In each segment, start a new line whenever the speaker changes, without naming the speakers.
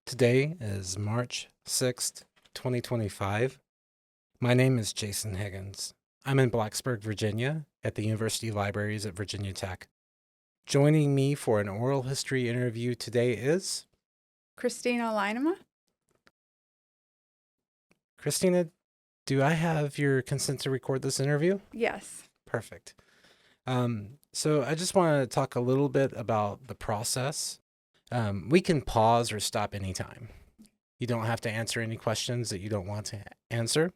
Today is March 6th, 2025. My name is Jason Higgins. I'm in Blacksburg, Virginia, at the University Libraries at Virginia Tech. Joining me for an oral history interview today is
Kristina Lynema?
Kristina. Do I have your consent to record this interview?
Yes.
Perfect. So I just want to talk a little bit about the process. We can pause or stop anytime. You don't have to answer any questions that you don't want to answer.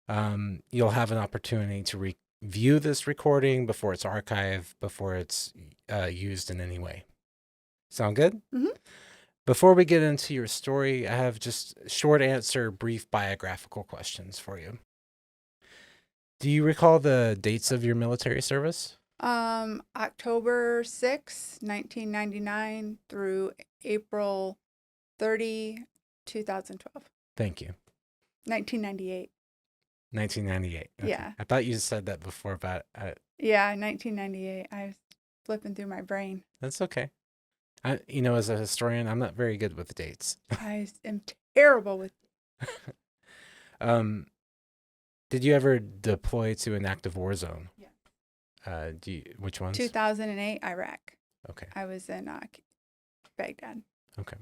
You'll have an opportunity to review this recording before it's archived, before it's used in any way. Sound good?
Mm-hmm.
Before we get into your story, I have just short answer, brief biographical questions for you. Do you recall the dates of your military service?
October 6, 1999 through April 30, 2012.
Thank you.
1998.
1998. Okay.
Yeah.
I thought you said that before, but
Yeah, 1998. I was flipping through my brain.
that's okay. As a historian, I'm not very good with dates.
I am terrible with
Um, did you ever deploy to an active war zone?
Yeah.
Which ones?
2008 Iraq.
Okay.
I was in Baghdad.
Okay.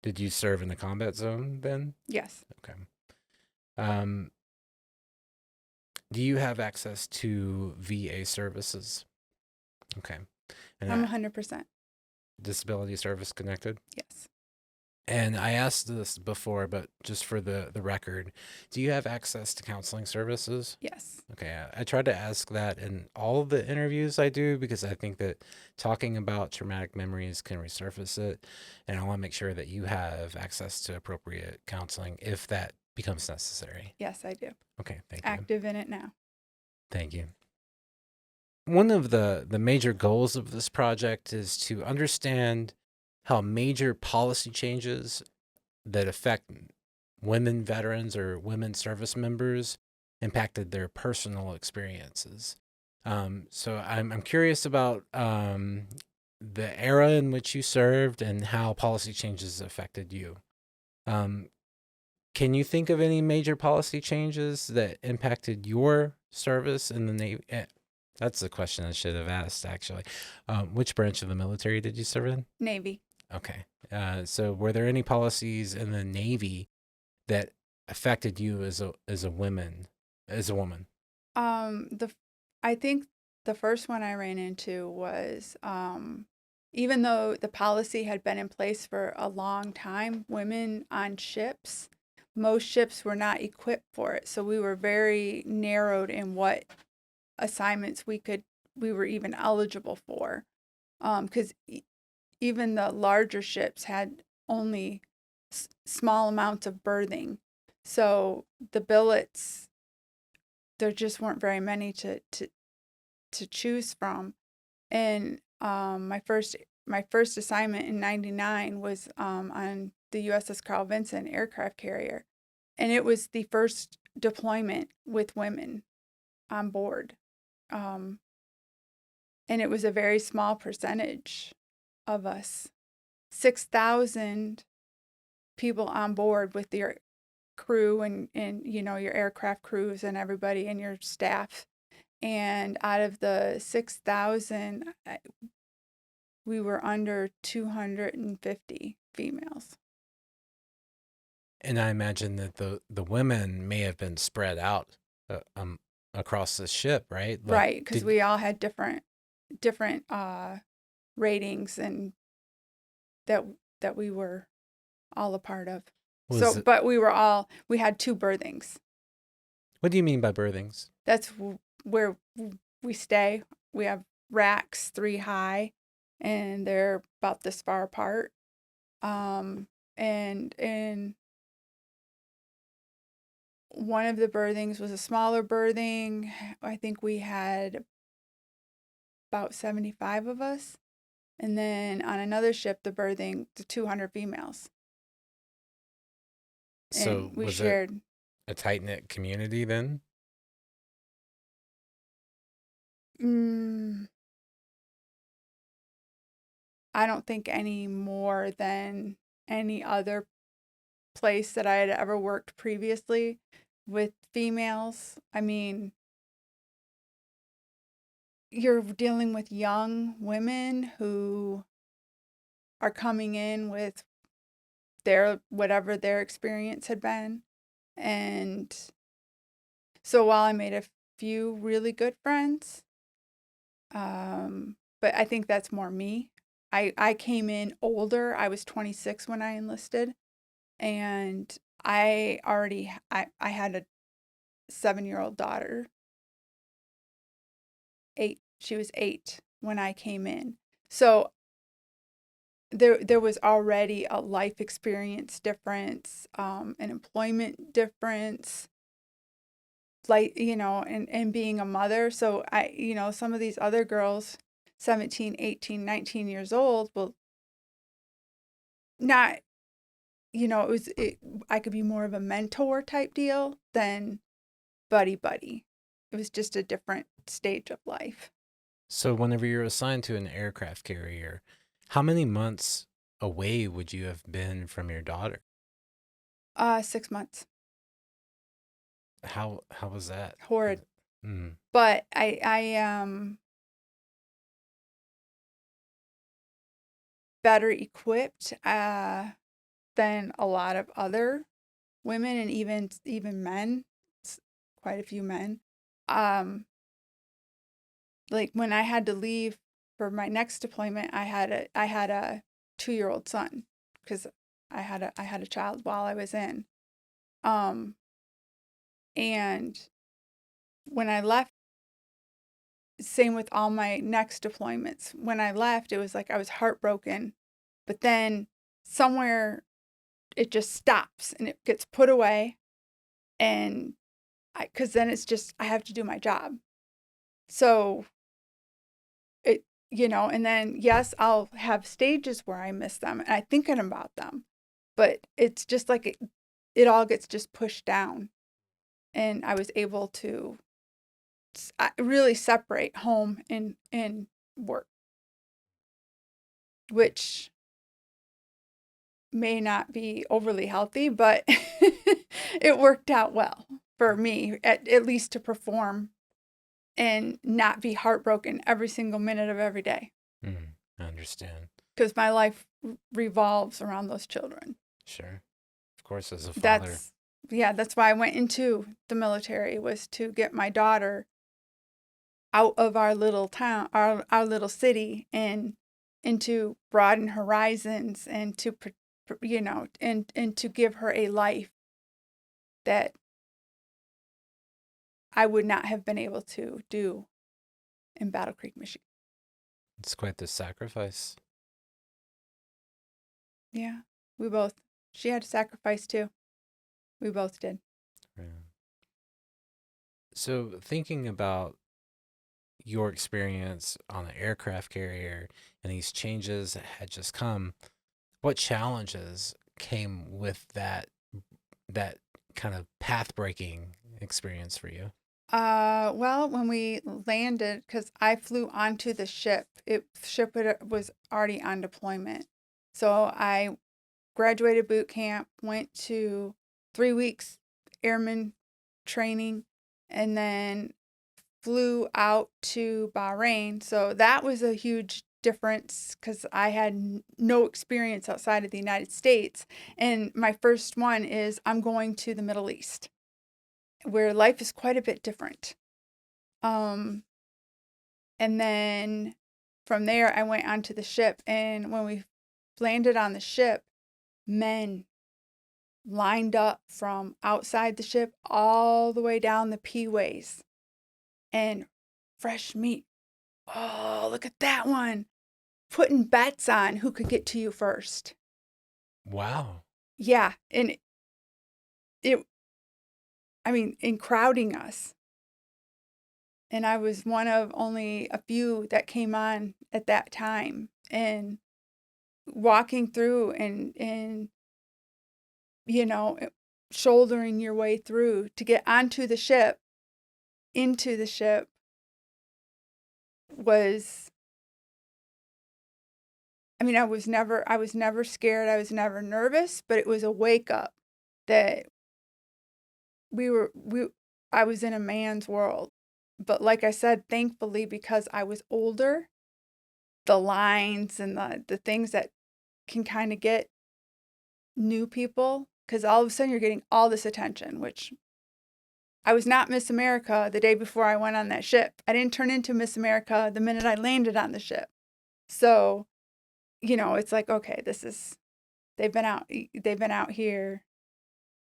Did you serve in the combat zone then?
Yes.
Okay. Do you have access to VA services? Okay. And
I'm 100%.
disability service connected?
Yes.
And I asked this before, but just for the record, do you have access to counseling services?
Yes.
Okay, I try to ask that in all of the interviews I do because I think that talking about traumatic memories can resurface it. And I want to make sure that you have access to appropriate counseling if that becomes necessary.
Yes, I do.
Okay, thank you.
Active in it now.
Thank you. One of the major goals of this project is to understand how major policy changes that affect women veterans or women service members impacted their personal experiences. So I'm curious about the era in which you served and how policy changes affected you. Can you think of any major policy changes that impacted your service in the Navy? That's the question I should have asked, actually. Which branch of the military did you serve in?
Navy.
Okay. So were there any policies in the Navy that affected you as a woman?
I think the first one I ran into was even though the policy had been in place for a long time, women on ships, most ships were not equipped for it. So we were very narrowed in what assignments we were even eligible for. Because even the larger ships had only small amounts of berthing. So the billets, there just weren't very many to choose from. And my first assignment in '99 was on the USS Carl Vinson aircraft carrier, and it was the first deployment with women on board, and it was a very small percentage of us. 6,000 people on board with your crew and your aircraft crews and everybody and your staff. And out of the 6,000, we were under 250 females.
And I imagine that the women may have been spread out across the ship, right?
Right, because we all had different ratings and that we were all a part of. But we had two berthings.
What do you mean by berthings?
That's where we stay. We have racks 3 high, and they're about this far apart. And one of the berthings was a smaller berthing. I think we had about 75 of us. And then on another ship, the 200 females.
So
and we
was
shared
it a tight-knit community then?
I don't think any more than any other place that I had ever worked previously with females. I mean, you're dealing with young women who are coming in with their whatever their experience had been. And so while I made a few really good friends, but I think that's more me. I came in older. I was 26 when I enlisted, and I had a 7-year-old daughter. She was 8 when I came in. So there was already a life experience difference, an employment difference, like, and being a mother. So some of these other girls, 17, 18, 19 years old, will not, I could be more of a mentor type deal than buddy. It was just a different stage of life.
So, whenever you're assigned to an aircraft carrier, how many months away would you have been from your daughter?
6 months.
How was that?
Horrid.
Mm,
But I am better equipped than a lot of other women, and even men, quite a few men. Um, like when I had to leave for my next deployment, I had a 2-year-old son because I had a child while I was in. Um, and when I left, same with all my next deployments. When I left, it was like I was heartbroken, but then somewhere it just stops and it gets put away, and because then it's just I have to do my job. So and then yes, I'll have stages where I miss them and I thinking about them, but it's just like it all gets just pushed down, and I was able to really separate home and work, which may not be overly healthy, but it worked out well for me, at least to perform and not be heartbroken every single minute of every day.
I understand.
Because my life revolves around those children.
Sure. Of course, as a father.
That's why I went into the military, was to get my daughter out of our little town, our little city, and to broaden horizons, and to and to give her a life that I would not have been able to do in Battle Creek, Michigan.
It's quite the sacrifice.
Yeah, she had to sacrifice too. We both did.
Yeah. So, thinking about your experience on an aircraft carrier and these changes that had just come, what challenges came with that kind of path breaking experience for you?
Well, when we landed, because I flew onto the ship, was already on deployment. So I graduated boot camp, went to 3 weeks airman training, and then flew out to Bahrain. So that was a huge difference because I had no experience outside of the United States. And my first one is I'm going to the Middle East, where life is quite a bit different. Um, and then from there, I went onto the ship. And when we landed on the ship, men lined up from outside the ship all the way down the P-ways, and fresh meat. Oh, look at that one. Putting bets on who could get to you first.
Wow.
Yeah. And in crowding us. And I was one of only a few that came on at that time, and walking through and shouldering your way through to get onto the ship, into the ship, was I mean, I was never scared. I was never nervous, but it was a wake up that we were we I was in a man's world. But like I said, thankfully, because I was older, the lines and the things that can kind of get new people, because all of a sudden you're getting all this attention, which I was not Miss America the day before I went on that ship. I didn't turn into Miss America the minute I landed on the ship. So, it's like, okay, they've been out here,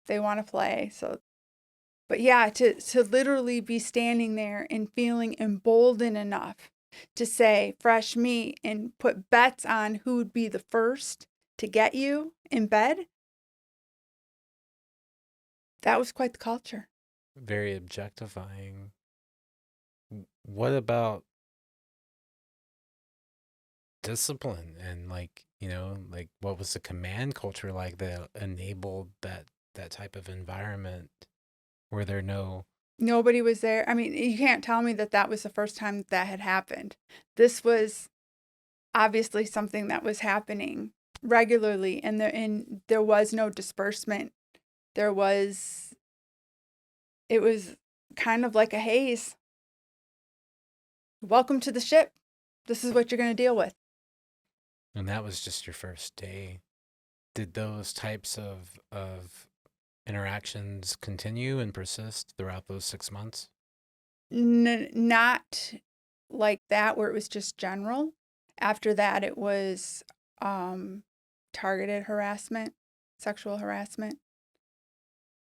they want to play. So, but yeah, to literally be standing there and feeling emboldened enough to say fresh meat and put bets on who would be the first to get you in bed, that was quite the culture.
Very objectifying. What about discipline and like what was the command culture like that enabled that type of environment? Were there no
Nobody was there. I mean, you can't tell me that was the first time that had happened. This was obviously something that was happening regularly, and there was no disbursement. There was It was kind of like a haze. Welcome to the ship. This is what you're going to deal with.
and that was just your first day? Did those types of interactions continue and persist throughout those 6 months?
Not like that where it was just general. After that, it was targeted harassment, sexual harassment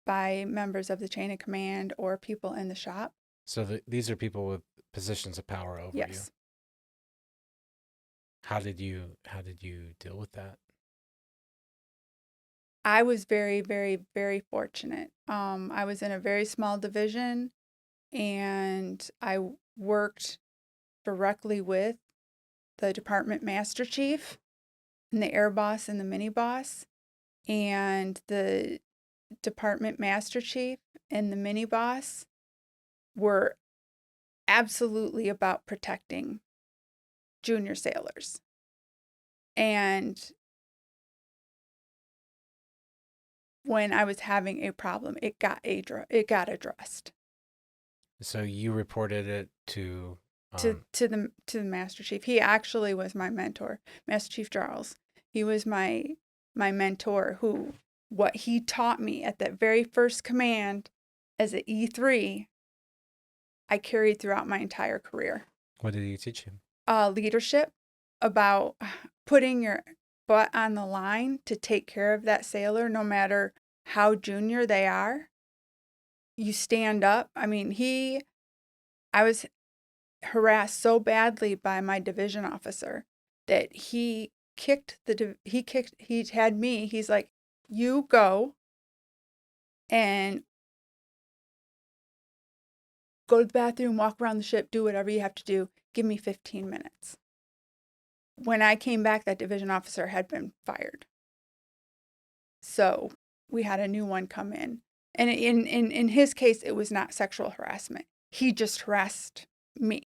by members of the chain of command or people in the shop.
So these are people with positions of power over you.
Yes.
How did you deal with that?
I was very, very, very fortunate. I was in a very small division, and I worked directly with the department master chief and the air boss and the mini boss. And the department master chief and the mini boss were absolutely about protecting junior sailors. And when I was having a problem, it got addressed
So you reported it to
to the master chief. He actually was my mentor, Master Chief Charles. He was my mentor, who what he taught me at that very first command as an E3, I carried throughout my entire career.
what did he teach you?
Leadership, about putting your butt on the line to take care of that sailor, no matter how junior they are. You stand up. I mean, I was harassed so badly by my division officer that he had me. He's like, you go and go to the bathroom, walk around the ship, do whatever you have to do. Give me 15 minutes. When I came back, that division officer had been fired. So we had a new one come in. And in his case, it was not sexual harassment. He just harassed me.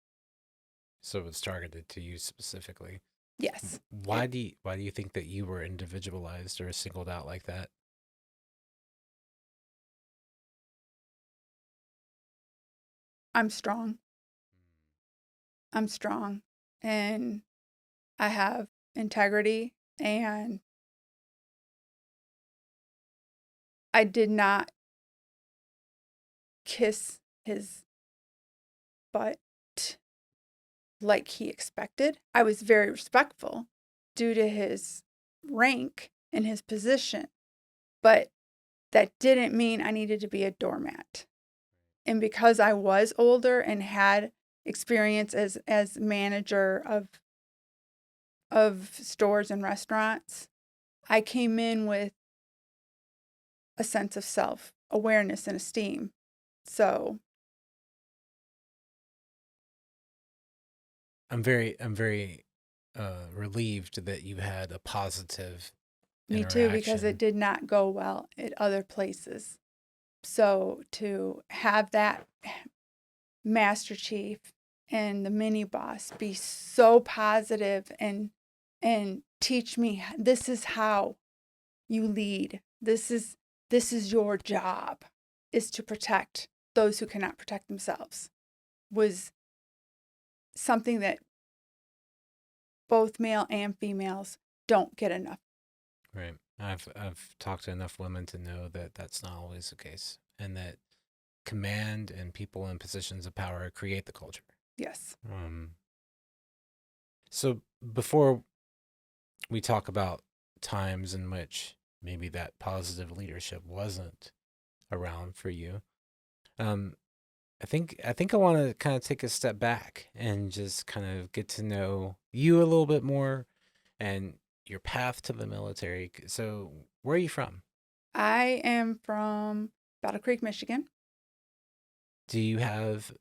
So it's targeted to you specifically.
Yes.
Why do you think that you were individualized or singled out like that?
I'm strong. I'm strong. And I have integrity. And I did not kiss his butt like he expected. I was very respectful due to his rank and his position, but that didn't mean I needed to be a doormat. And because I was older and had experience as manager of stores and restaurants, I came in with a sense of self-awareness and esteem. So
I'm very relieved that you had a positive
me too, because it
interaction.
did not go well at other places. So to have that master chief and the mini boss be so positive and teach me, this is how you lead. This is your job, is to protect those who cannot protect themselves, was something that both male and females don't get enough.
Right. I've talked to enough women to know that that's not always the case, and that command and people in positions of power create the culture.
Yes.
So before we talk about times in which maybe that positive leadership wasn't around for you, um, I want to kind of take a step back and just kind of get to know you a little bit more and your path to the military. So, where are you from?
I am from Battle Creek, Michigan.
Do you have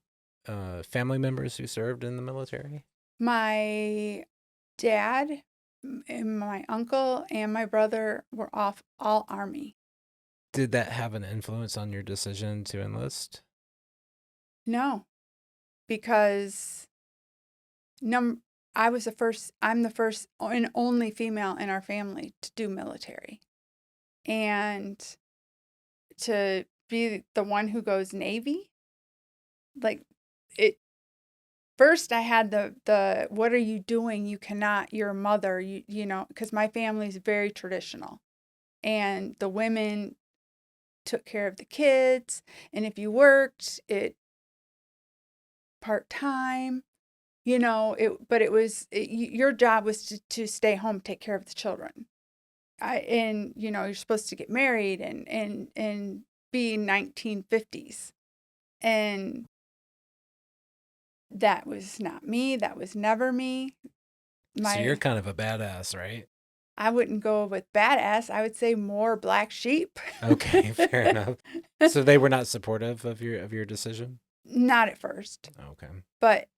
family members who served in the military?
My dad and my uncle and my brother were all Army.
Did that have an influence on your decision to enlist?
No, because num I was the first. I'm the first and only female in our family to do military, and to be the one who goes Navy, like it. First, I had the what are you doing? You cannot. You're a mother. You know, because my family's very traditional, and the women took care of the kids, and if you worked it part time, you know, but your job was to stay home, take care of the children. And you know, you're supposed to get married and be 1950s, and that was not me. That was never me.
So you're
My
kind of a badass, right?
I wouldn't go with badass. I would say more black sheep.
Okay, fair enough. So they were not supportive of your decision?
Not at first,
Okay.
but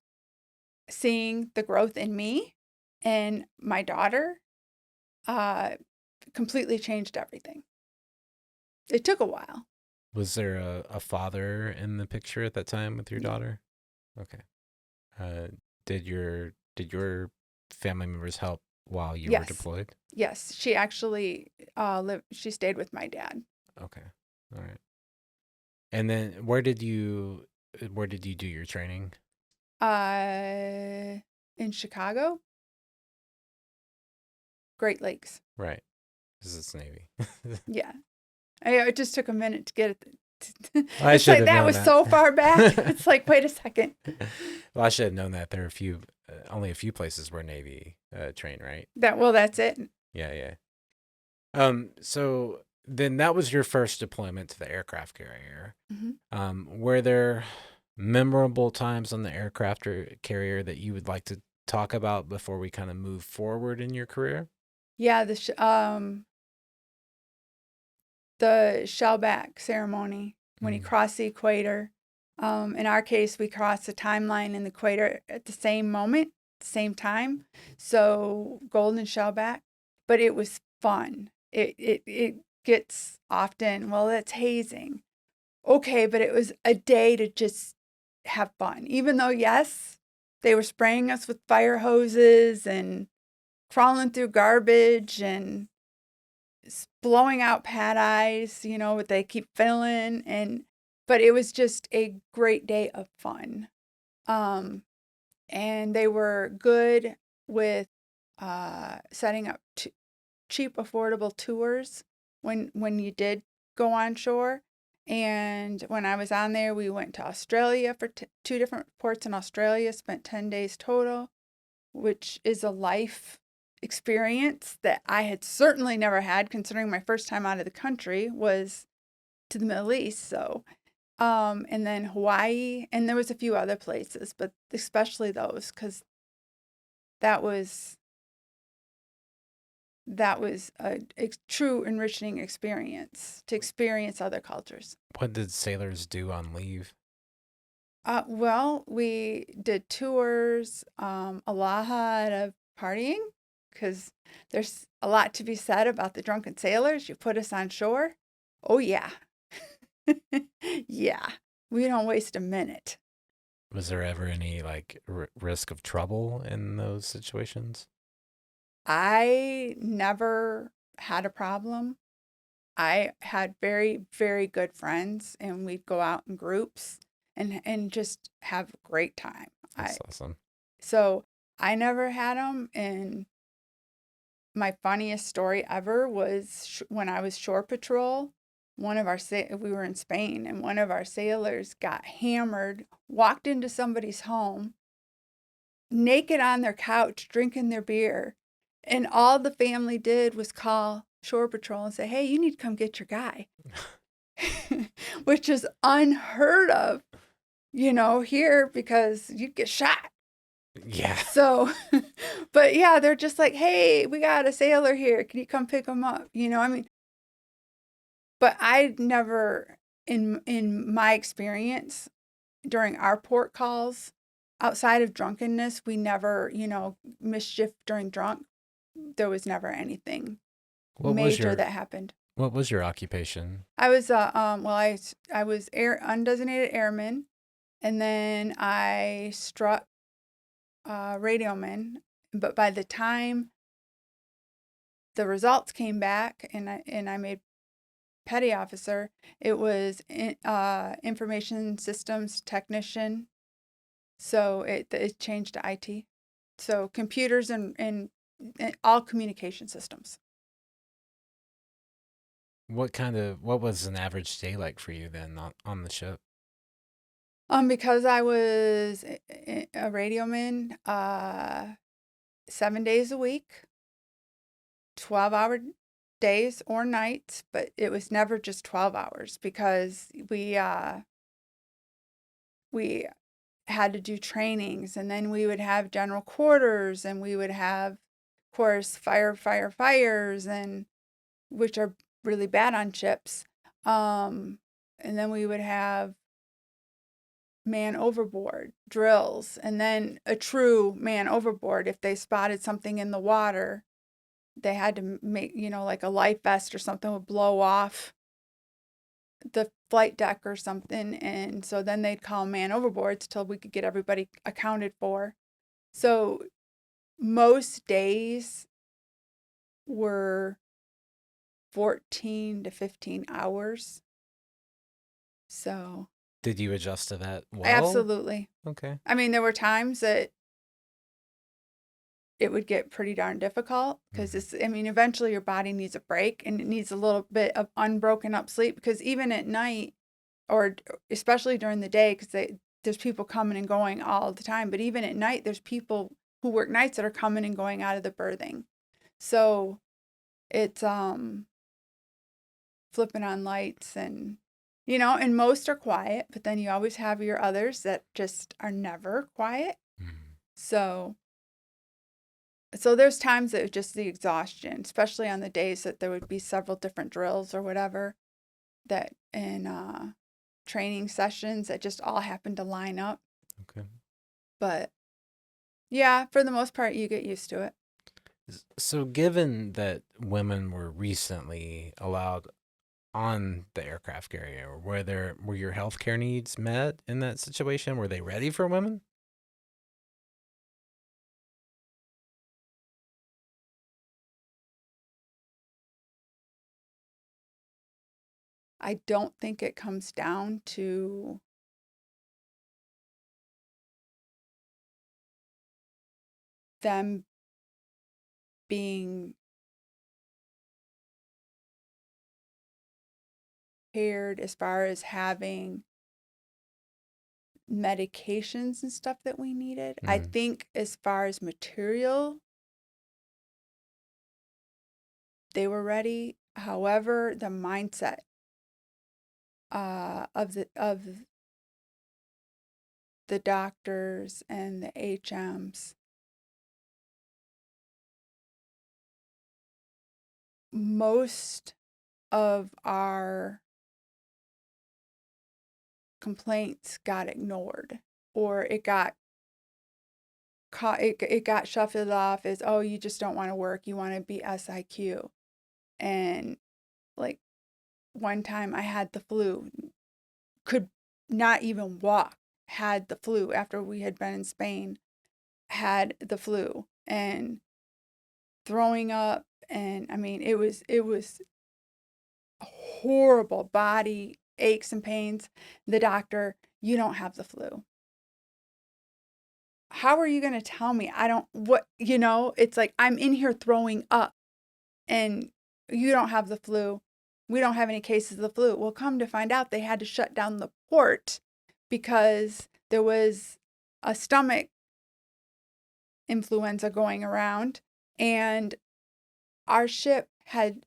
seeing the growth in me and my daughter uh, completely changed everything. It took a while.
Was there a father in the picture at that time with your daughter? Okay. Uh, did your family members help while you were
Yes.
deployed?
Yes. She actually she stayed with my dad.
Okay. All right. And then where did you do your training?
In Chicago, Great Lakes.
Right. Because it's Navy.
Yeah. It just took a minute to get it.
I
It's
should
like
have
that
known
was so far back.
that.
It's like, wait a second.
Well, I should have known that there are only a few places where Navy train, right?
That's it.
Yeah, yeah. So then that was your first deployment to the aircraft carrier.
Hmm.
Were there memorable times on the carrier that you would like to talk about before we kind of move forward in your career?
Yeah, the shellback ceremony when he
Mm.
crossed the equator. In our case, we crossed the timeline and the equator at the same moment, same time. So golden shellback, but it was fun. It gets often, well, that's hazing. Okay, but it was a day to just have fun. Even though, yes, they were spraying us with fire hoses and crawling through garbage and blowing out pad eyes, you know, what they keep filling, but it was just a great day of fun. Um, and they were good with setting up cheap, affordable tours when you did go on shore. And when I was on there, we went to Australia for two different ports in Australia, spent 10 days total, which is a life experience that I had certainly never had, considering my first time out of the country was to the Middle East. So, and then Hawaii, and there was a few other places, but especially those, because that was a true enriching experience to experience other cultures.
What did sailors do on leave?
Well, we did tours, a lot of partying, because there's a lot to be said about the drunken sailors. You put us on shore. Oh, yeah. Yeah. We don't waste a minute.
Was there ever any like risk of trouble in those situations?
I never had a problem. I had very, very good friends, and we'd go out in groups and just have a great time.
That's awesome.
So I never had them, and my funniest story ever was when I was shore patrol. We were in Spain, and one of our sailors got hammered, walked into somebody's home, naked on their couch, drinking their beer, and all the family did was call shore patrol and say, "Hey, you need to come get your guy," which is unheard of, here because you'd get shot.
Yeah.
So, but yeah, they're just like, "Hey, we got a sailor here. Can you come pick him up?" I mean, but I never, in my experience during our port calls, outside of drunkenness, we never, mischief during drunk. There was never anything
What was
major
your
that happened.
what was your occupation?
I was well, I was undesignated airman, and then I struck radioman. But by the time the results came back, and I made petty officer, it was information systems technician. So it changed to IT. So computers and all communication systems.
What was an average day like for you then on the ship?
Because I was a radioman, 7 days a week, 12-hour days or nights, but it was never just 12 hours because we had to do trainings, and then we would have general quarters, and we would have, of course, fires, and which are really bad on ships. And then we would have man overboard drills, and then a true man overboard. If they spotted something in the water, they had to make, like a life vest or something would blow off the flight deck or something. And so then they'd call man overboards till we could get everybody accounted for. So most days were 14 to 15 hours. So
Did you adjust to that well?
absolutely.
Okay.
I mean, there were times that it would get pretty darn difficult because eventually your body needs a break, and it needs a little bit of unbroken up sleep, because even at night, or especially during the day, because there's people coming and going all the time, but even at night, there's people who work nights that are coming and going out of the berthing. So it's flipping on lights, and most are quiet, but then you always have your others that just are never quiet. So there's times that it was just the exhaustion, especially on the days that there would be several different drills or whatever, that in training sessions that just all happened to line up.
Okay.
But yeah, for the most part, you get used to it.
So given that women were recently allowed on the aircraft carrier, were your healthcare needs met in that situation? Were they ready for women?
I don't think it comes down to them being paired as far as having medications and stuff that we needed. I think as far as material, they were ready. However, the mindset of the doctors and the HMs, most of our complaints got ignored, or it got it got shuffled off as, oh, you just don't want to work, you want to be SIQ. And like one time I had the flu, could not even walk, had the flu after we had been in Spain, had the flu. And throwing up, and I mean, it was horrible body aches and pains. The doctor, you don't have the flu. How are you going to tell me I don't, what, it's like I'm in here throwing up and you don't have the flu. We don't have any cases of the flu. Well, come to find out, they had to shut down the port because there was a stomach influenza going around, and our ship had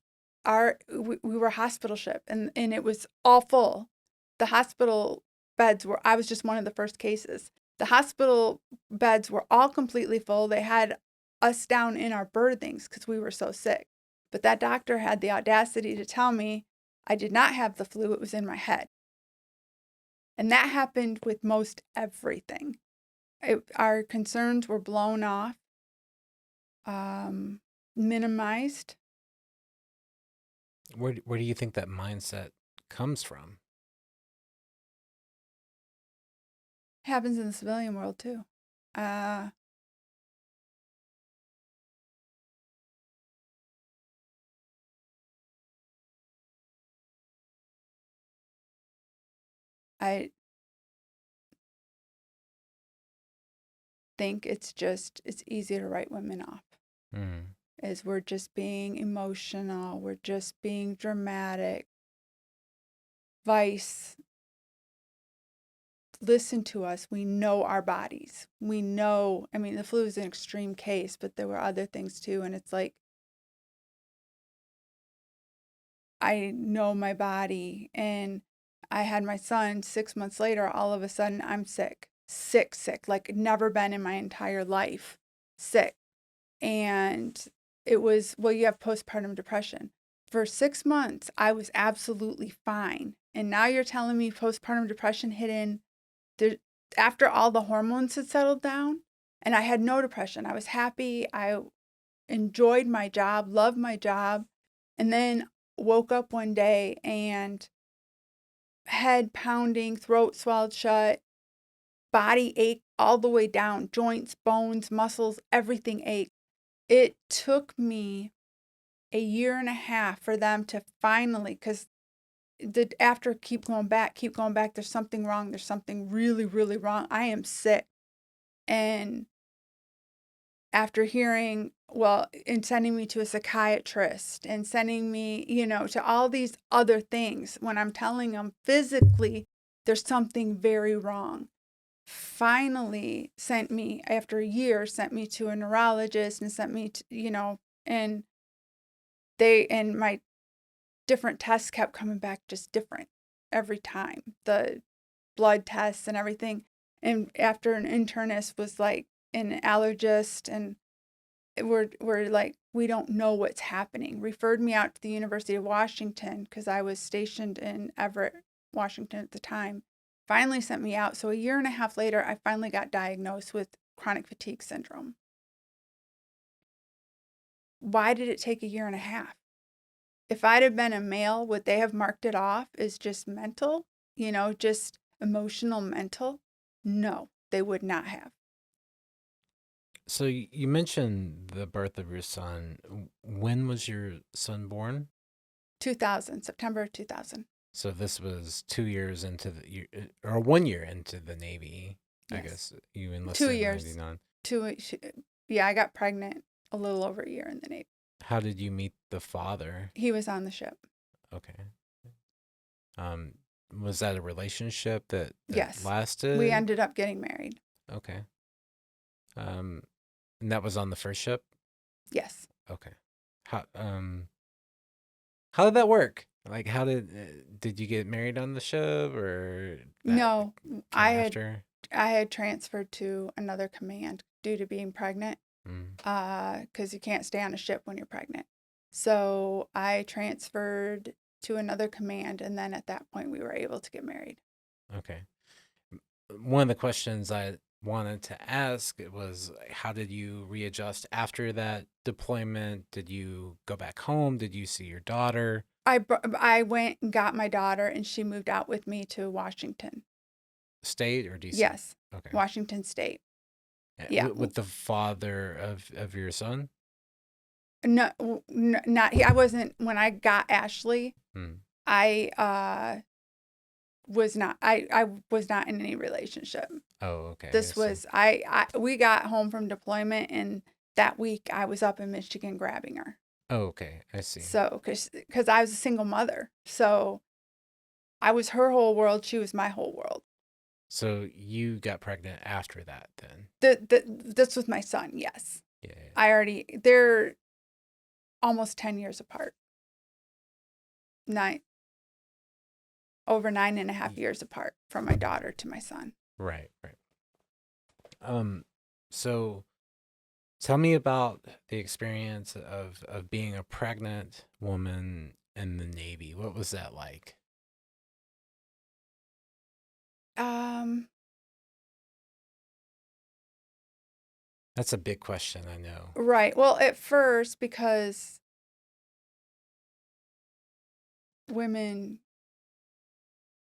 we were a hospital ship, and it was all full. The hospital beds were, I was just one of the first cases. The hospital beds were all completely full. They had us down in our berthings because we were so sick. But that doctor had the audacity to tell me I did not have the flu, it was in my head. And that happened with most everything. Our concerns were blown off, minimized.
Where do you think that mindset comes from?
Happens in the civilian world too. Uh, I think it's easy to write women off.
Mm.
As we're just being emotional, we're just being dramatic. Vice, listen to us. We know our bodies. We know, I mean, the flu is an extreme case, but there were other things too. And it's like, I know my body. And I had my son 6 months later. All of a sudden, I'm sick, sick, sick, like never been in my entire life, sick. And it was, well, you have postpartum depression. For 6 months, I was absolutely fine. And now you're telling me postpartum depression hit in there, after all the hormones had settled down, and I had no depression. I was happy. I enjoyed my job, loved my job, and then woke up one day and head pounding, throat swelled shut, body ache all the way down, joints, bones, muscles, everything ached. It took me a year and a half for them to finally, because after keep going back, there's something wrong. There's something really, really wrong. I am sick. And after hearing, well, and sending me to a psychiatrist and sending me, to all these other things, when I'm telling them physically there's something very wrong, finally sent me, after a year, sent me to a neurologist and sent me to, and and my different tests kept coming back just different every time. The blood tests and everything. And after an internist was like an allergist, and we're like, we don't know what's happening. Referred me out to the University of Washington because I was stationed in Everett, Washington at the time. Finally sent me out. So a year and a half later, I finally got diagnosed with chronic fatigue syndrome. Why did it take a year and a half? If I'd have been a male, would they have marked it off as just mental, just emotional mental? No, they would not have.
So you mentioned the birth of your son. When was your son born?
2000, September 2000.
So this was 2 years into or 1 year into the Navy. I
Yes.
guess you
2
enlisted in
years.
99.
Yeah, I got pregnant a little over a year in the Navy.
How did you meet the father?
He was on the ship.
Okay. Um, was that a relationship that
Yes.
lasted?
We ended up getting married.
Okay. And that was on the first ship?
Yes.
Okay. How did that work? Like, how did you get married on the ship, or that
No,
came
I
after?
had transferred to another command due to being pregnant.
Mm,
Because you can't stay on a ship when you're pregnant. So I transferred to another command, and then at that point we were able to get married.
okay. One of the questions I wanted to ask was, how did you readjust after that deployment? Did you go back home? Did you see your daughter?
I went and got my daughter, and she moved out with me to Washington.
State or DC?
Yes,
Okay.
Washington State. Yeah,
With the father of your son?
No, not he. I wasn't when I got Ashley.
Hmm.
I was not. I was not in any relationship.
Oh, okay. I
This
see.
was we got home from deployment, and that week I was up in Michigan grabbing her.
Oh, okay. I see.
So, because I was a single mother, so I was her whole world. She was my whole world.
So you got pregnant after that then?
This was my son. Yes,
Yeah. Yeah.
they're almost 10 years apart. Nine over 9.5 years apart from my daughter to my son.
Right, right. So tell me about the experience of being a pregnant woman in the Navy. What was that like?
Um,
That's a big question, I know.
right. Well, at first, because women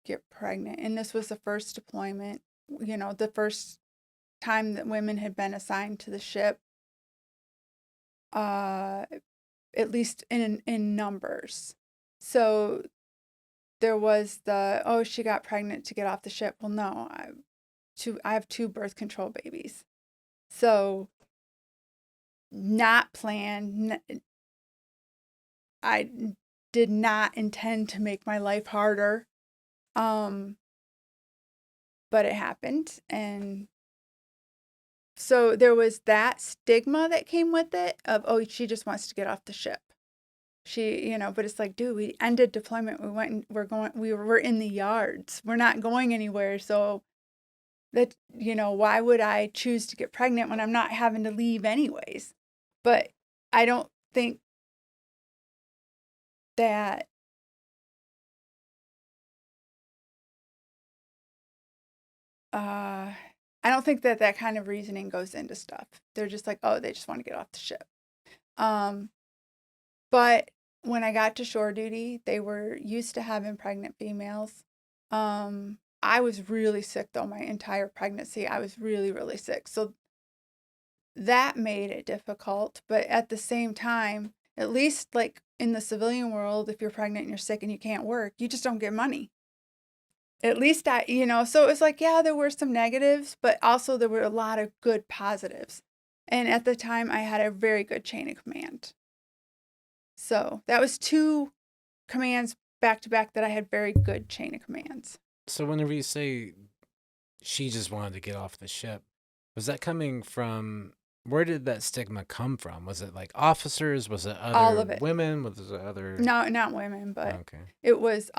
get pregnant, and this was the first deployment, the first time that women had been assigned to the ship, uh, at least in numbers. So there was oh, she got pregnant to get off the ship. Well, no, I have two birth control babies. So not planned. I did not intend to make my life harder. Um, but it happened. And so there was that stigma that came with it of, oh, she just wants to get off the ship. But it's like, dude, we ended deployment. We went and we're in the yards. We're not going anywhere. So that, why would I choose to get pregnant when I'm not having to leave anyways? But I don't think that uh I don't think that kind of reasoning goes into stuff. They're just like, oh, they just want to get off the ship. Um but when I got to shore duty, they were used to having pregnant females. I was really sick though my entire pregnancy. I was really, really sick. So that made it difficult, but at the same time, at least like in the civilian world, if you're pregnant and you're sick and you can't work, you just don't get money. At least so it was like, yeah, there were some negatives, but also there were a lot of good positives. And at the time, I had a very good chain of command. So that was two commands back to back that I had very good chain of commands.
So whenever you say she just wanted to get off the ship, was that coming from where did that stigma come from? Was it like officers? Was it
All
other
of it.
women? Was it other
No, not women, but
Okay.
it was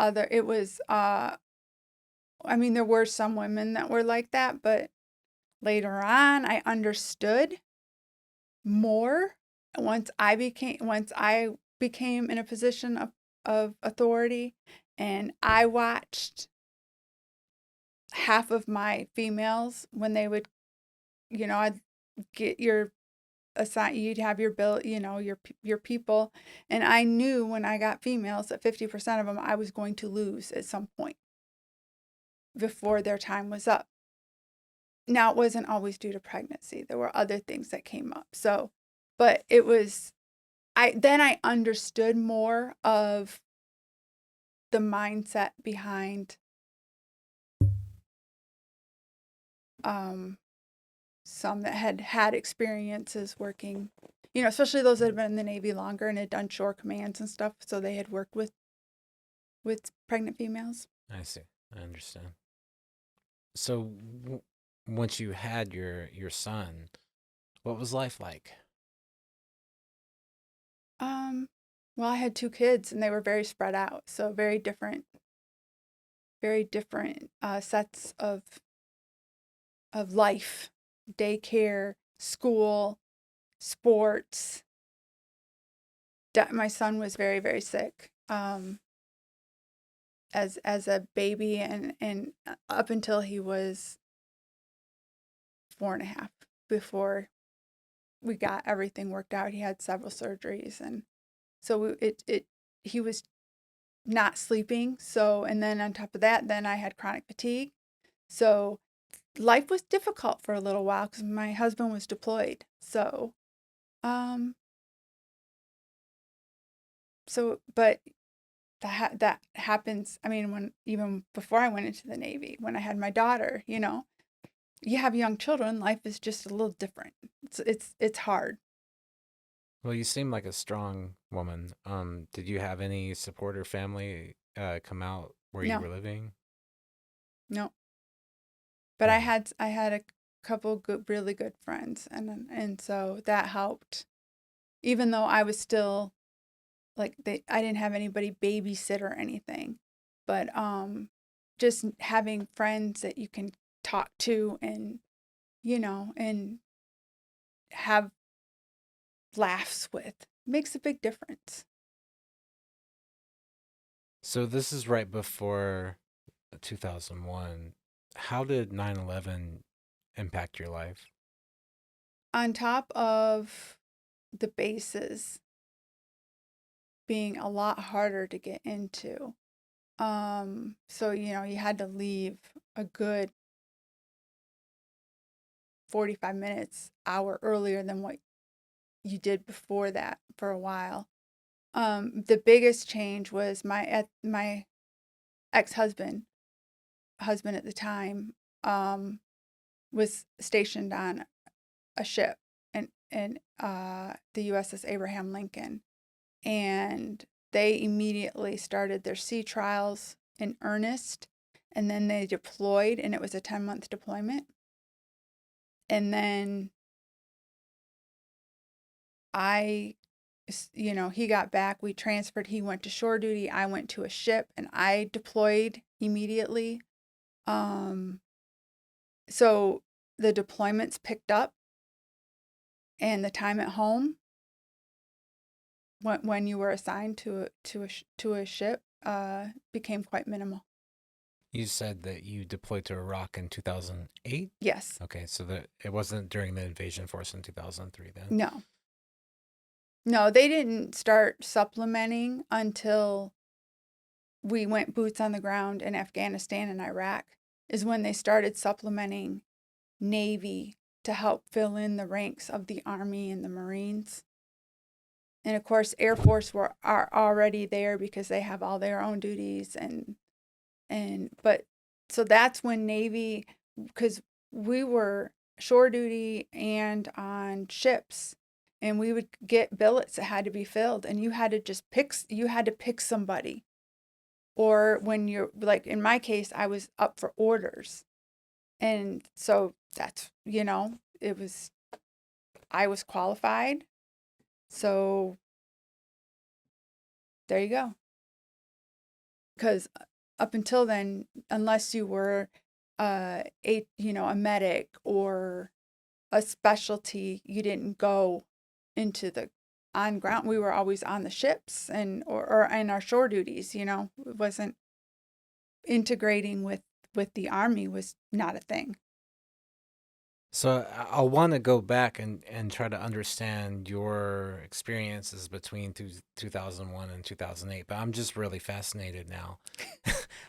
I mean, there were some women that were like that, but later on, I understood more once I became in a position of authority, and I watched half of my females when they would, I'd get your assign you'd have your bill, your people, and I knew when I got females that 50% of them I was going to lose at some point before their time was up. Now, it wasn't always due to pregnancy. There were other things that came up. So, but it was, I understood more of the mindset behind um, some that had had experiences working, especially those that had been in the Navy longer and had done shore commands and stuff. So they had worked with pregnant females.
I see. I understand. So once you had your son, what was life like?
Um, well, I had two kids and they were very spread out. So very different sets of life, daycare, school, sports. My son was very, very sick as a baby, and up until he was 4.5 before we got everything worked out. He had several surgeries, and so he was not sleeping. So, and then on top of that, then I had chronic fatigue. So life was difficult for a little while because my husband was deployed. So, um, So, but that happens. I mean, when even before I went into the Navy, when I had my daughter, you have young children, life is just a little different. It's hard.
Well, you seem like a strong woman. Did you have any support or family come out where you
No,
were living?
no. But I
Hmm.
had I had a couple good, really good friends, and so that helped. Even though I was still like I didn't have anybody babysit or anything, but just having friends that you can talk to and have laughs with makes a big difference.
So this is right before 2001. How did 9/11 impact your life?
On top of the bases being a lot harder to get into. So you had to leave a good 45 minutes, hour earlier than what you did before that for a while. The biggest change was my ex-husband, husband at the time, was stationed on a ship in the USS Abraham Lincoln, and they immediately started their sea trials in earnest, and then they deployed, and it was a 10-month deployment. And then I, he got back, we transferred, he went to shore duty, I went to a ship, and I deployed immediately. Um, so the deployments picked up, and the time at home when you were assigned to a ship became quite minimal.
You said that you deployed to Iraq in 2008.
Yes.
Okay, so that it wasn't during the invasion force in 2003 then.
No. No, they didn't start supplementing until we went boots on the ground in Afghanistan and Iraq, is when they started supplementing Navy to help fill in the ranks of the Army and the Marines. And of course, Air Force are already there because they have all their own duties but so that's when Navy, because we were shore duty and on ships, and we would get billets that had to be filled, and you had to pick somebody. Or when you're like in my case, I was up for orders, and so that's it was I was qualified, so there you go. Because up until then, unless you were a medic or a specialty, you didn't go into the on ground. We were always on the ships or in our shore duties. It wasn't integrating with the army was not a thing.
So I'll want to go back and try to understand your experiences between 2001 and 2008, but I'm just really fascinated now.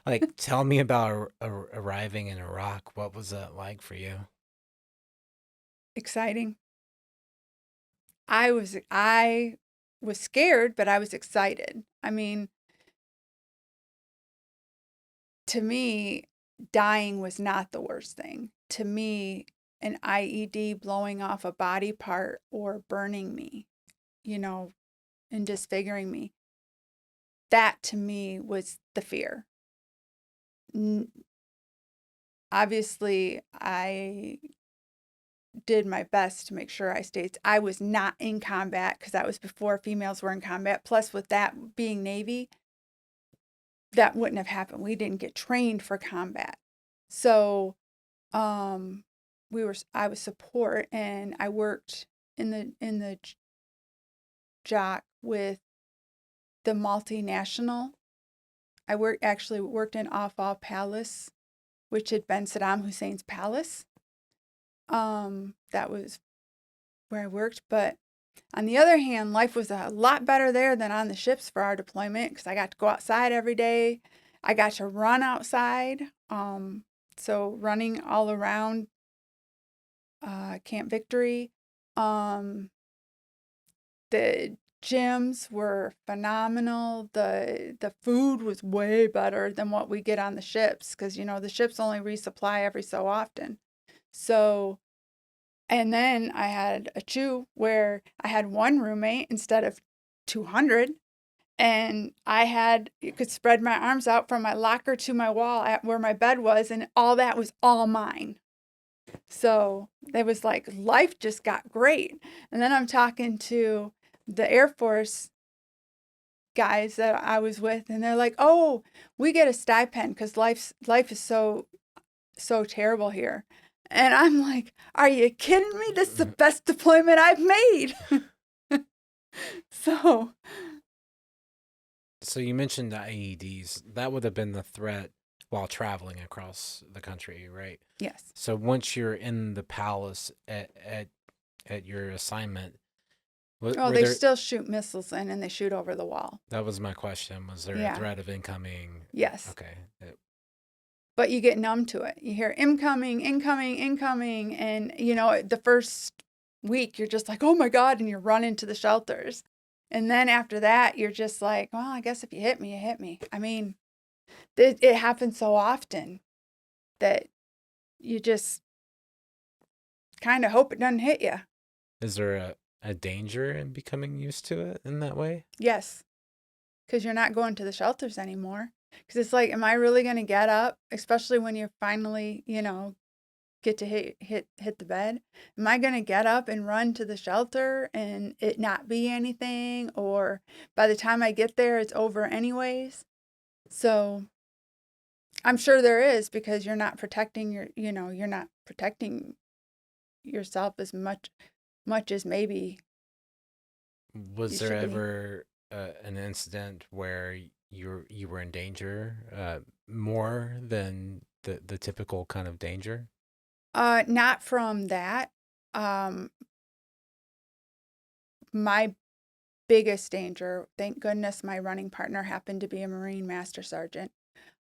Like, tell me about arriving in Iraq. What was that like for you?
Exciting. I was scared, but I was excited. I mean, to me, dying was not the worst thing. To me, an IED blowing off a body part or burning me, you know, and disfiguring me, that to me was the fear. Obviously, I did my best to make sure I was not in combat because that was before females were in combat. Plus, with that being Navy, that wouldn't have happened. We didn't get trained for combat. So, um, I was support, and I worked in the JOC with the multinational. Actually worked in Afal Palace, which had been Saddam Hussein's palace. That was where I worked. But on the other hand, life was a lot better there than on the ships for our deployment because I got to go outside every day. I got to run outside. So running all around Camp Victory. Um, the gyms were phenomenal. The food was way better than what we get on the ships because, the ships only resupply every so often. So, and then I had a chew where I had one roommate instead of 200. And you could spread my arms out from my locker to my wall at where my bed was, and all that was all mine. So it was like life just got great. And then I'm talking to the Air Force guys that I was with, and they're like, "Oh, we get a stipend because life is so terrible here." And I'm like, "Are you kidding me? This is the best deployment I've made." So
So you mentioned the IEDs. That would have been the threat while traveling across the country, right?
yes.
So once you're in the palace at your assignment,
Oh,
were
they
there?
still shoot missiles in, and they shoot over the wall.
That was my question. Was there a
Yeah.
threat of incoming?
Yes.
Okay.
But you get numb to it. You hear incoming, incoming, incoming. And, the first week, you're just like, oh my God. And you're running to the shelters. And then after that, you're just like, well, I guess if you hit me, you hit me. I mean, it happens so often that you just kind of hope it doesn't hit you.
Is there a danger in becoming used to it in that way?
Yes. Because you're not going to the shelters anymore. Because it's like, am I really going to get up? Especially when you're finally, get to hit the bed. Am I going to get up and run to the shelter and it not be anything? Or by the time I get there, it's over anyways? So I'm sure there is because you're not protecting you're not protecting yourself as much as maybe
Was
you
there
should be.
ever an incident where you were in danger more than the typical kind of danger?
Not from that. Um, my biggest danger, thank goodness my running partner happened to be a Marine Master Sergeant.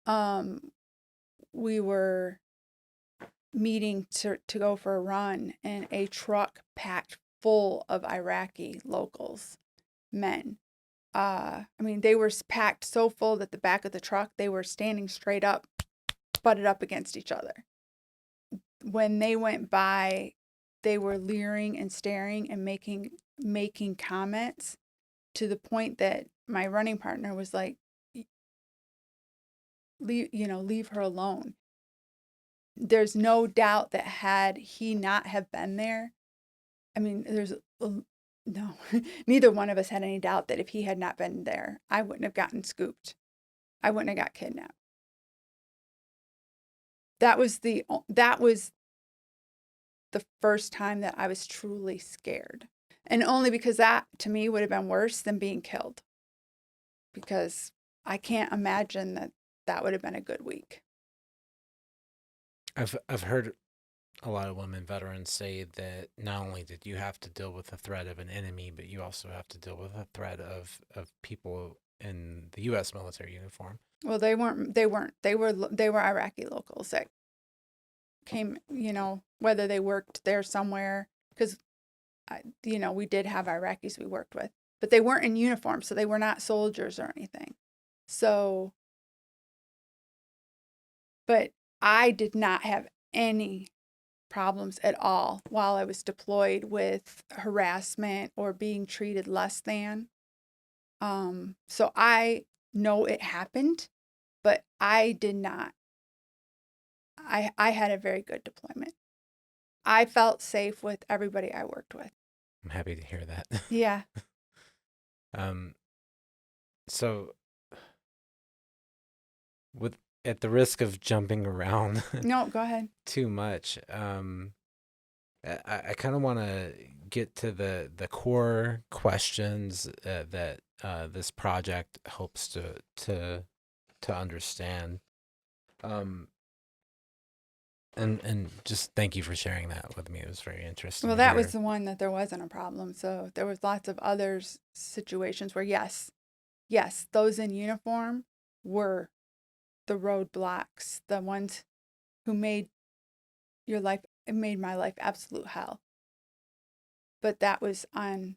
Um, we were meeting to go for a run, and a truck packed full of Iraqi locals, men. I mean, they were packed so full that the back of the truck, they were standing straight up, butted up against each other. When they went by, they were leering and staring and making comments to the point that my running partner was like, leave her alone. There's no doubt that had he not have been there, I mean, no, neither one of us had any doubt that if he had not been there, I wouldn't have gotten scooped. I wouldn't have got kidnapped. That was the first time that I was truly scared. And only because that to me would have been worse than being killed. Because I can't imagine that would have been a good week.
I've heard a lot of women veterans say that not only did you have to deal with the threat of an enemy, but you also have to deal with the threat of people in the U.S. military uniform.
Well, they weren't. They were Iraqi locals that came. Whether they worked there somewhere, because we did have Iraqis we worked with, but they weren't in uniform, so they were not soldiers or anything. So, but I did not have any problems at all while I was deployed with harassment or being treated less than. So I know it happened, but I did not. I had a very good deployment. I felt safe with everybody I worked with.
I'm happy to hear that.
Yeah.
um, so with at the risk of jumping around
No, go ahead.
too much, I kind of want to get to the core questions that this project hopes to understand. Um, and just thank you for sharing that with me. It was very interesting
Well,
to
that was
hear.
the one that there wasn't a problem. So there was lots of other situations where yes, those in uniform were the roadblocks, the ones who made it made my life absolute hell. But that was on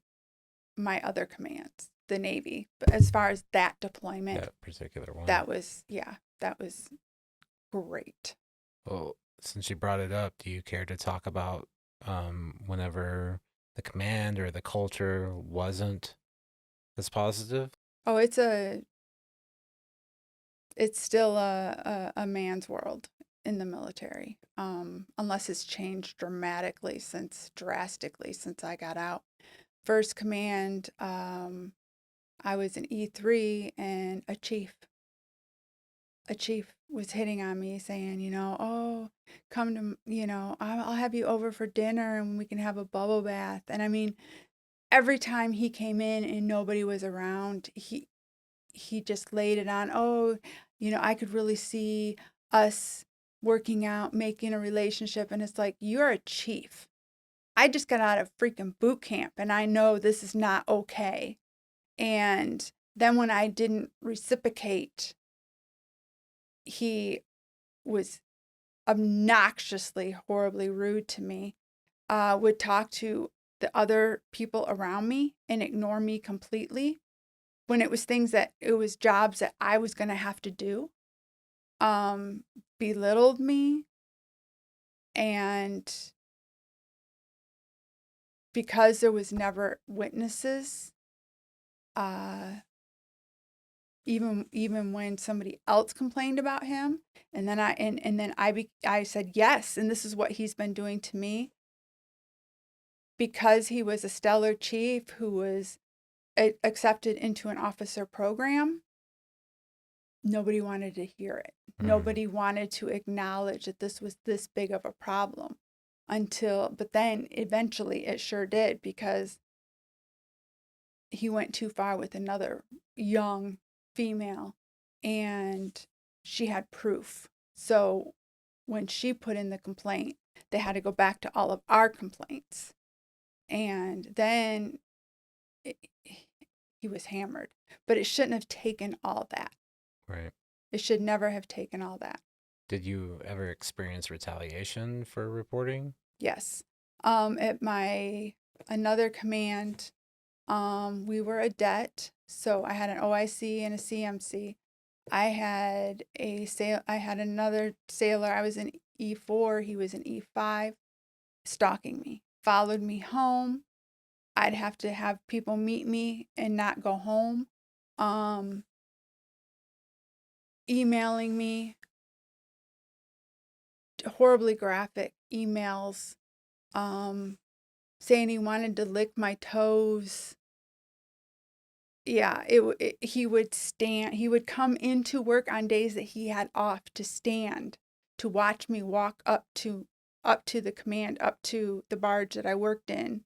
my other commands, the Navy. But as far as that deployment,
That particular one.
that was great.
Well, since you brought it up, do you care to talk about whenever the command or the culture wasn't as positive?
Oh, it's still a man's world in the military, unless it's changed drastically since I got out. First command, I was an E3, and a chief was hitting on me saying, oh, come to, I'll have you over for dinner and we can have a bubble bath. And I mean, every time he came in and nobody was around, he just laid it on. Oh, I could really see us working out, making a relationship. And it's like, you're a chief. I just got out of freaking boot camp and I know this is not okay. And then when I didn't reciprocate, he was obnoxiously, horribly rude to me, would talk to the other people around me and ignore me completely when it was jobs that I was going to have to do, belittled me. And because there was never witnesses, even when somebody else complained about him, and then I said yes, and this is what he's been doing to me. Because he was a stellar chief who was accepted into an officer program, nobody wanted to hear it. Nobody wanted to acknowledge that this was this big of a problem but then eventually it sure did, because he went too far with another young female and she had proof. So when she put in the complaint, they had to go back to all of our complaints. And then he was hammered. But it shouldn't have taken all that.
Right.
It should never have taken all that.
Did you ever experience retaliation for reporting?
Yes. At my another command, we were a det. So I had an OIC and a CMC. I had another sailor. I was an E4. He was an E5, stalking me, followed me home. I'd have to have people meet me and not go home. Emailing me, horribly graphic emails, saying he wanted to lick my toes. Yeah, he would come into work on days that he had off to stand to watch me walk up to the command, up to the barge that I worked in,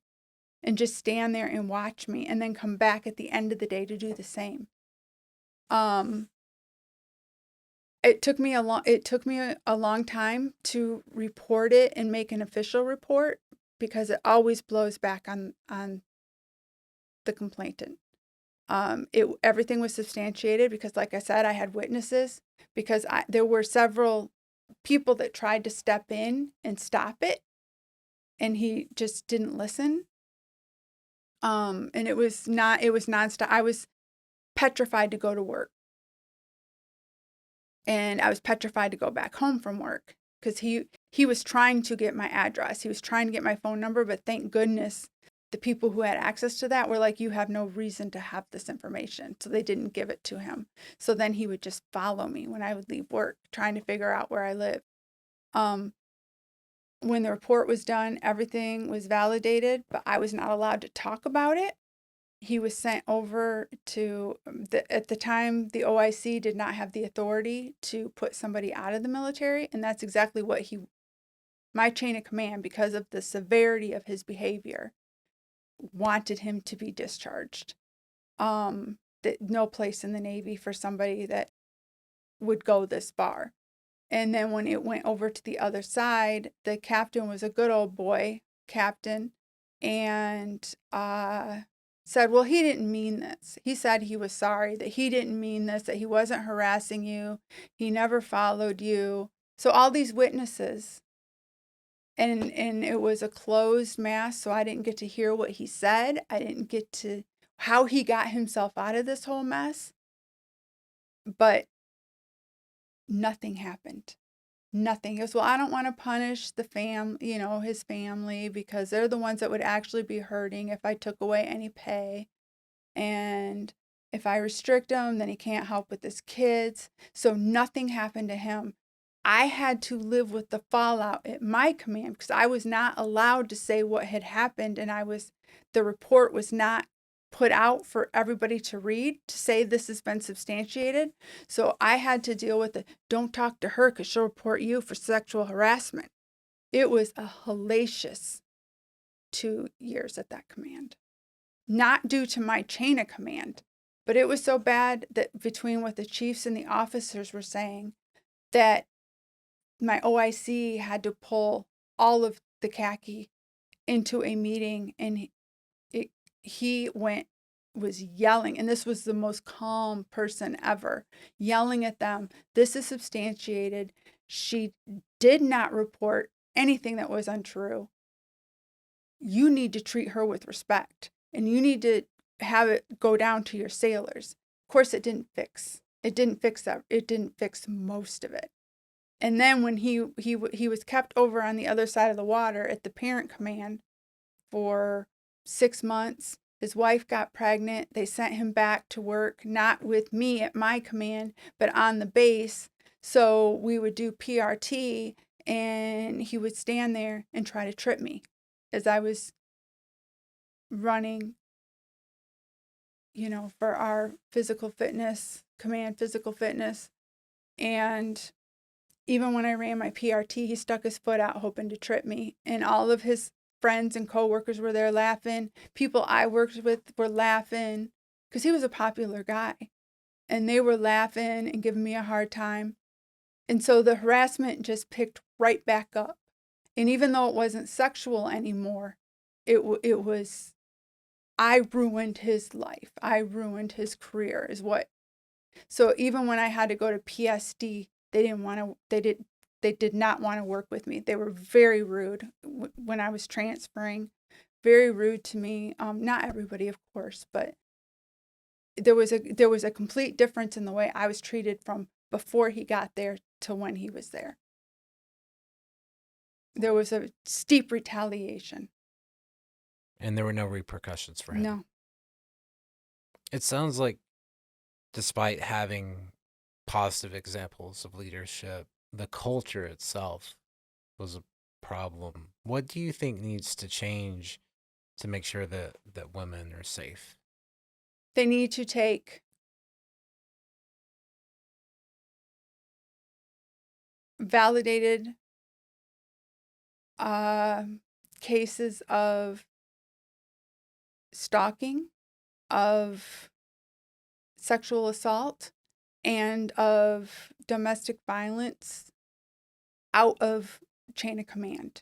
and just stand there and watch me, and then come back at the end of the day to do the same. It took me a long time to report it and make an official report, because it always blows back on the complainant. Everything was substantiated because, like I said, I had witnesses, because there were several people that tried to step in and stop it, and he just didn't listen. And it was nonstop. I was petrified to go to work. And I was petrified to go back home from work, because he was trying to get my address. He was trying to get my phone number, but thank goodness the people who had access to that were like, you have no reason to have this information. So they didn't give it to him. So then he would just follow me when I would leave work, trying to figure out where I live. When the report was done, everything was validated, but I was not allowed to talk about it. He was sent over to, at the time, the OIC did not have the authority to put somebody out of the military. And that's exactly what my chain of command, because of the severity of his behavior, wanted him to be discharged. That no place in the Navy for somebody that would go this far. And then when it went over to the other side, the captain was a good old boy captain, and said, well, he didn't mean this. He said he was sorry, that he didn't mean this, that he wasn't harassing you. He never followed you. So all these witnesses, and it was a closed mass, so I didn't get to hear what he said. I didn't get to how he got himself out of this whole mess, but nothing happened. Nothing. He goes, well, I don't want to punish his family, because they're the ones that would actually be hurting if I took away any pay. And if I restrict him, then he can't help with his kids. So nothing happened to him. I had to live with the fallout at my command, because I was not allowed to say what had happened, and the report was not put out for everybody to read to say this has been substantiated. So I had to deal with don't talk to her because she'll report you for sexual harassment. It was a hellacious 2 years at that command. Not due to my chain of command, but it was so bad that between what the chiefs and the officers were saying, that my OIC had to pull all of the khaki into a meeting, and he was yelling, and this was the most calm person ever, yelling at them, this is substantiated. She did not report anything that was untrue. You need to treat her with respect, and you need to have it go down to your sailors. Of course, it didn't fix that. It didn't fix most of it. And then when he was kept over on the other side of the water at the parent command for 6 months. His wife got pregnant. They sent him back to work, not with me at my command, but on the base. So we would do PRT, and he would stand there and try to trip me as I was running, for our command physical fitness. And even when I ran my PRT, he stuck his foot out hoping to trip me. And all of his friends and coworkers were there laughing. People I worked with were laughing because he was a popular guy. And they were laughing and giving me a hard time. And so the harassment just picked right back up. And even though it wasn't sexual anymore, it was, I ruined his life. I ruined his career So even when I had to go to PSD, they did not want to work with me. They were very rude when I was transferring, very rude to me. Not everybody, of course, but there was a complete difference in the way I was treated from before he got there to when he was there. There was a steep retaliation.
And there were no repercussions for him.
No.
It sounds like, despite having positive examples of leadership, the culture itself was a problem. What do you think needs to change to make sure that women are safe?
They need to take validated cases of stalking, of sexual assault, and of domestic violence out of chain of command.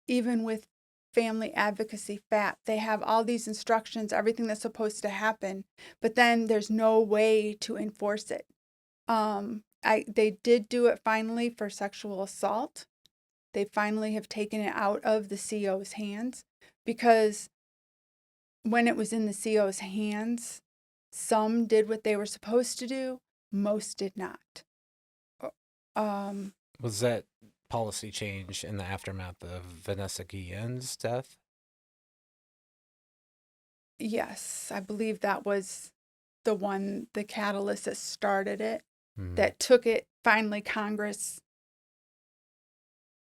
Even with family advocacy FAP, they have all these instructions, everything that's supposed to happen, but then there's no way to enforce it. They did do it finally for sexual assault. They finally have taken it out of the CO's hands, because when it was in the CO's hands, some did what they were supposed to do, most did not.
Was that policy change in the aftermath of Vanessa Guillen's death?
Yes, I believe that was the catalyst that started it,
Mm-hmm.
that took it, finally Congress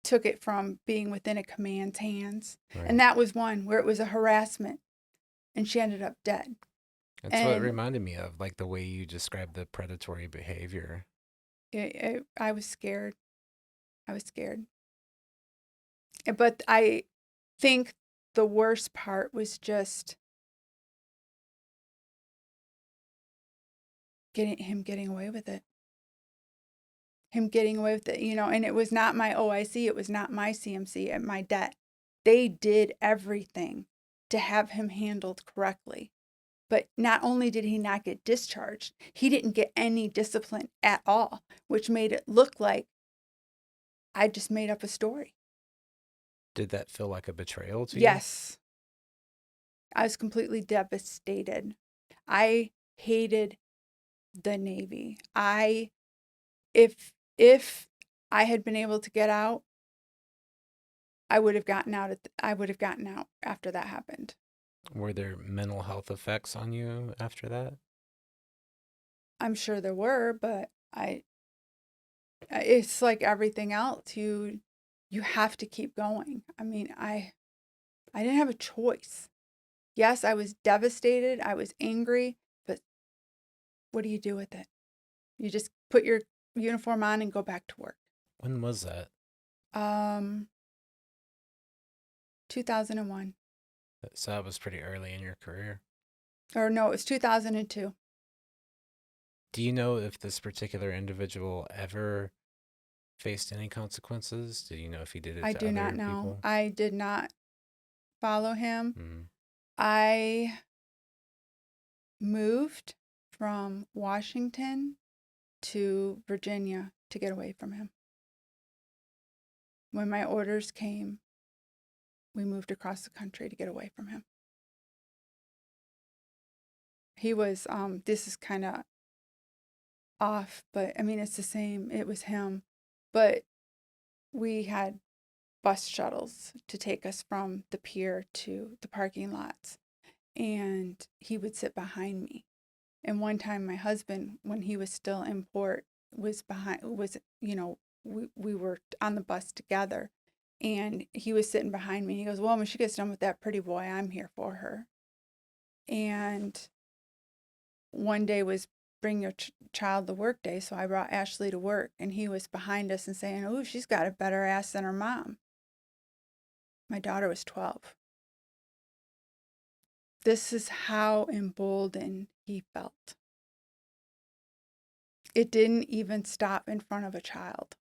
took it from being within a command's hands.
Right.
And that was one where it was a harassment, and she ended up dead.
That's what it reminded me of, like the way you described the predatory behavior.
I was scared. But I think the worst part was just getting away with it. And it was not my OIC, it was not my CMC at my debt. They did everything to have him handled correctly. But not only did he not get discharged, he didn't get any discipline at all, which made it look like I just made up a story.
Did that feel like a betrayal to you?
Yes. I was completely devastated. I hated the Navy. If I had been able to get out, I would have gotten out after that happened.
Were there mental health effects on you after that?
I'm sure there were, but it's like everything else. You have to keep going. I mean, I didn't have a choice. Yes, I was devastated. I was angry, but what do you do with it? You just put your uniform on and go back to work.
When was that?
Um, 2001.
So that was pretty early in your career.
Or no, it was 2002.
Do you know if this particular individual ever faced any consequences? Do you know if he did it
I
to
do not
other
know.
people?
I did not follow him.
Mm.
I moved from Washington to Virginia to get away from him. When my orders came, we moved across the country to get away from him. He was, this is kind of off, but I mean, it's the same. It was him. But we had bus shuttles to take us from the pier to the parking lots. And he would sit behind me. And one time my husband, when he was still in port, we were on the bus together. And he was sitting behind me. And he goes, well, when she gets done with that pretty boy, I'm here for her. And one day was bring your child to work day. So I brought Ashley to work. And he was behind us and saying, oh, she's got a better ass than her mom. My daughter was 12. This is how emboldened he felt. It didn't even stop in front of a child.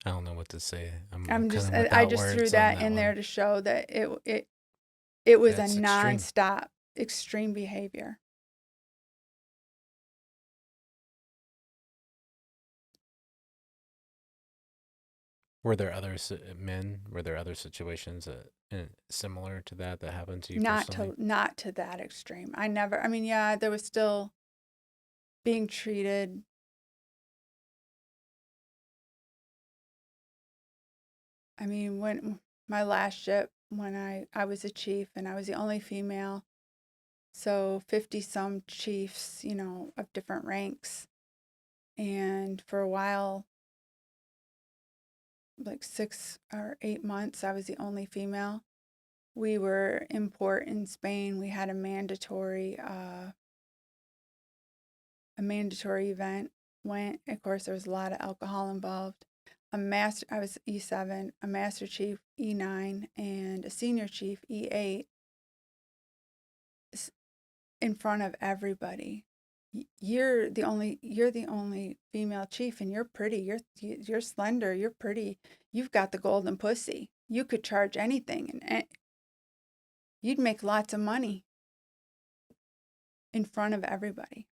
I don't know what to say. I'm
I'm
kind
just
of
I
without
just threw
words on
that
that
in there
one.
to show that it was a
That's extreme.
nonstop extreme behavior.
Were there other men? Were there other situations similar to that that happened to you
Not
personally?
to not to that extreme. I mean, yeah, there was still being treated. I mean, when my last ship, when I was a chief and I was the only female, so 50 some chiefs, of different ranks. And for a while, like 6 or 8 months, I was the only female. We were in port in Spain. We had a mandatory event. Went, of course, there was a lot of alcohol involved. I was E7, a master chief E9, and a senior chief E8 in front of everybody. You're the only female chief, and you're pretty. You're slender. You're pretty. You've got the golden pussy. You could charge anything, and you'd make lots of money in front of everybody.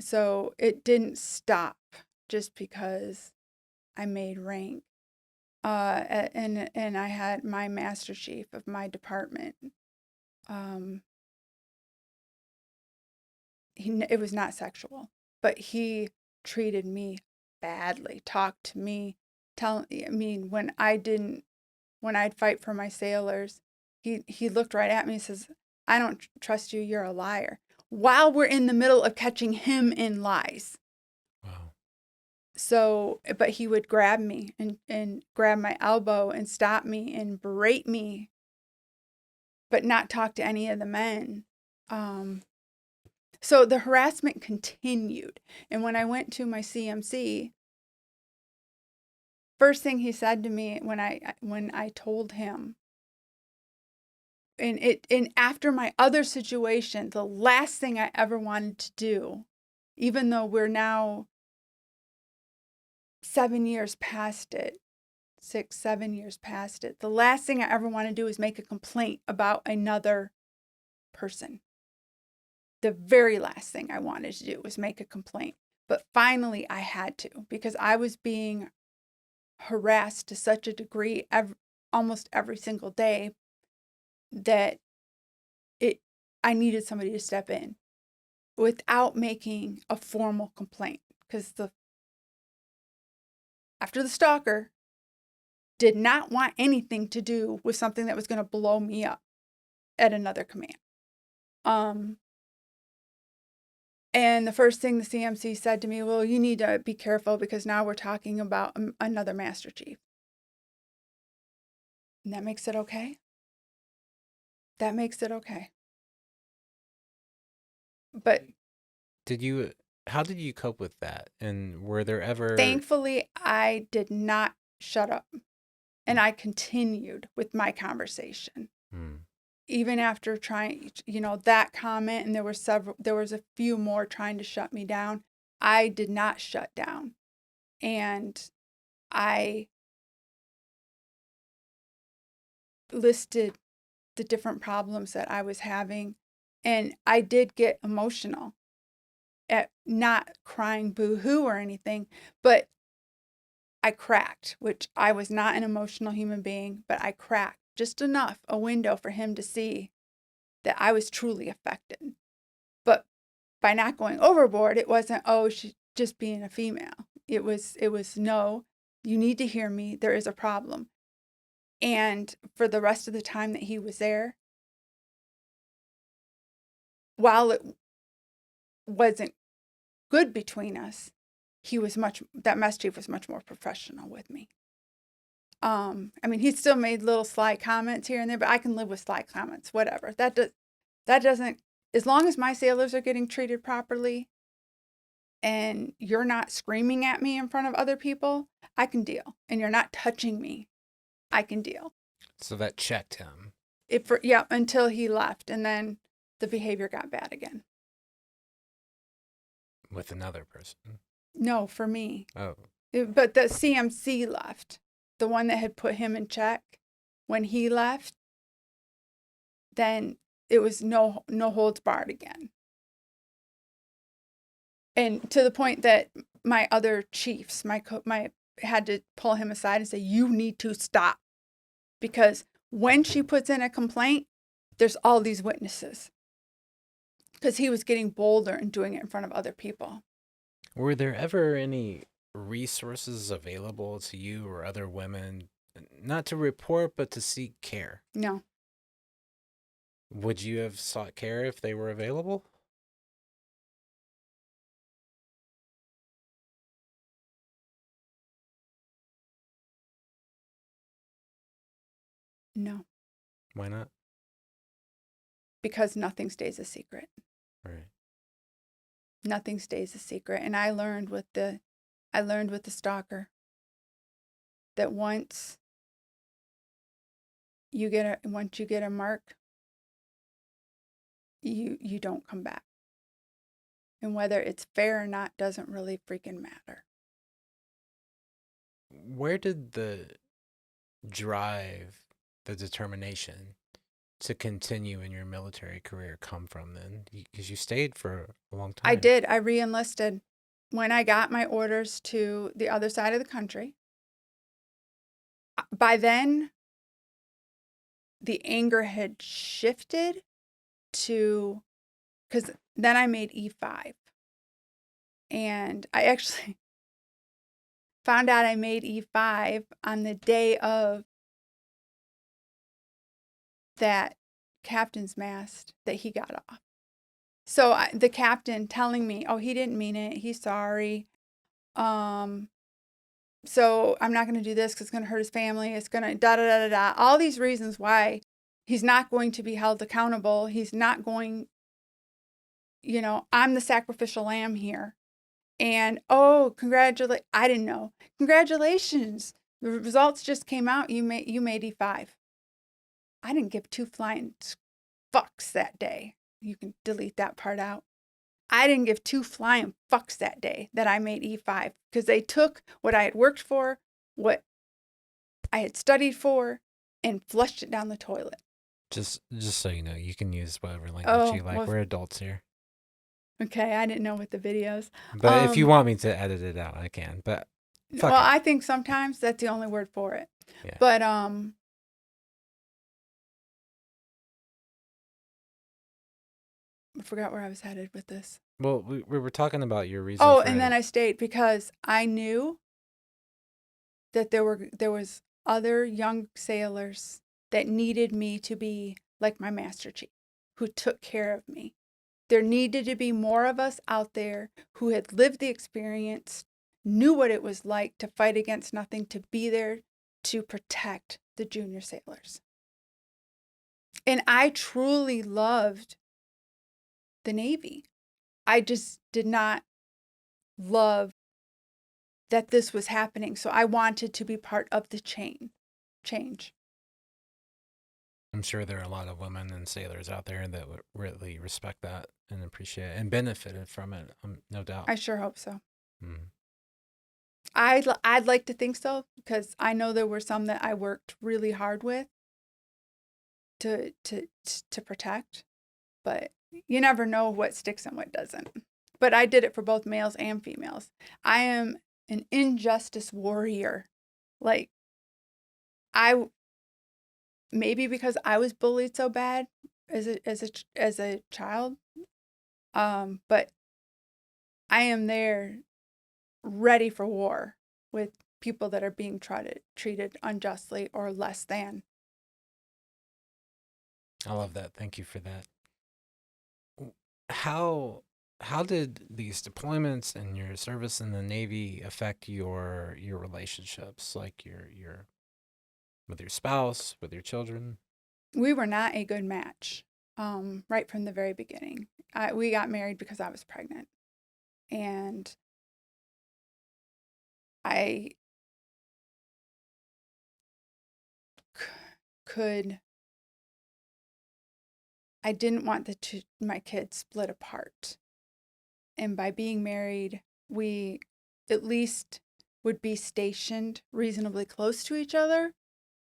So it didn't stop just because I made rank. And I had my master chief of my department. It was not sexual, but he treated me badly, talked to me, I mean, when I'd fight for my sailors, he looked right at me and says, I don't trust you, you're a liar. While we're in the middle of catching him in lies.
Wow.
So, but he would grab me and grab my elbow and stop me and berate me, but not talk to any of the men. So the harassment continued. And when I went to my CMC, first thing he said to me when I told him, and after my other situation, the last thing I ever wanted to do, even though we're now 7 years past it, 6, 7 years past it, the last thing I ever want to do is make a complaint about another person. The very last thing I wanted to do was make a complaint. But finally, I had to, because I was being harassed to such a degree almost every single day that it I needed somebody to step in without making a formal complaint, because after the stalker did not want anything to do with something that was going to blow me up at another command. And the first thing the CMC said to me, well, you need to be careful because now we're talking about another Master Chief. And that makes it okay? That makes it okay. But
how did you cope with that? And were there ever...
thankfully, I did not shut up. And I continued with my conversation. Even after trying, that comment, and there was a few more trying to shut me down. I did not shut down. And I listed the different problems that I was having. And I did get emotional at not crying boo-hoo or anything, but I cracked, which I was not an emotional human being, but I cracked just enough, a window for him to see that I was truly affected. But by not going overboard, it wasn't, oh, she's just being a female. It was, no, you need to hear me. There is a problem. And for the rest of the time that he was there, while it wasn't good between us, that Master Chief was much more professional with me. I mean, he still made little sly comments here and there, but I can live with sly comments, whatever. That doesn't, as long as my sailors are getting treated properly and you're not screaming at me in front of other people, I can deal. And you're not touching me, I can deal.
So that checked him.
Until he left, and then the behavior got bad again.
With another person?
No, for me.
Oh.
But the CMC left. The one that had put him in check. When he left, then it was no holds barred again. And to the point that my other chiefs, my had to pull him aside and say, you need to stop. Because when she puts in a complaint, there's all these witnesses. Because he was getting bolder and doing it in front of other people.
Were there ever any resources available to you or other women, not to report, but to seek care?
No.
Would you have sought care if they were available?
No.
Why not?
Because nothing stays a secret.
Right.
Nothing stays a secret. And I learned with the stalker that once you get a mark, you don't come back. And whether it's fair or not doesn't really freaking matter.
Where did the drive, the determination to continue in your military career come from then? Because you stayed for a long time.
I did. I re-enlisted when I got my orders to the other side of the country. By then, the anger had shifted to, because then I made E5. And I actually found out I made E5 on the day of that captain's mast that he got off. So the captain telling me, oh, he didn't mean it. He's sorry. So I'm not going to do this because it's going to hurt his family. It's going to da-da-da-da-da. All these reasons why he's not going to be held accountable. He's not going, I'm the sacrificial lamb here. And, oh, I didn't know. Congratulations. The results just came out. You made E5. I didn't give two flying fucks that day. You can delete that part out. I didn't give two flying fucks that day that I made E5 because they took what I had worked for, what I had studied for, and flushed it down the toilet.
Just so you know, you can use whatever language you like.
Well,
we're adults here.
Okay, I didn't know with the videos.
But if you want me to edit it out, I can. But fuck
Well,
it.
I think sometimes that's the only word for it.
Yeah.
But I forgot where I was headed with this.
Well, we were talking about your reason
Oh,
for
and then
it.
I stayed because I knew that there was other young sailors that needed me to be like my master chief, who took care of me. There needed to be more of us out there who had lived the experience, knew what it was like to fight against nothing, to be there to protect the junior sailors. And I truly loved the Navy. I just did not love that this was happening. So I wanted to be part of the change.
I'm sure there are a lot of women and sailors out there that would really respect that and appreciate it and benefited from it. No doubt.
I sure hope so.
Mm.
I'd like to think so because I know there were some that I worked really hard with to protect, but you never know what sticks and what doesn't. But I did it for both males and females. I am an injustice warrior. Like I maybe because I was bullied so bad as a child. But I am there ready for war with people that are being treated unjustly or less than.
I love that. Thank you for that. How how did these deployments and your service in the Navy affect your relationships, like your with your spouse, with your children?
We were not a good match right from the very beginning. We got married because I was pregnant. And I could, I didn't want my kids split apart. And by being married, we at least would be stationed reasonably close to each other.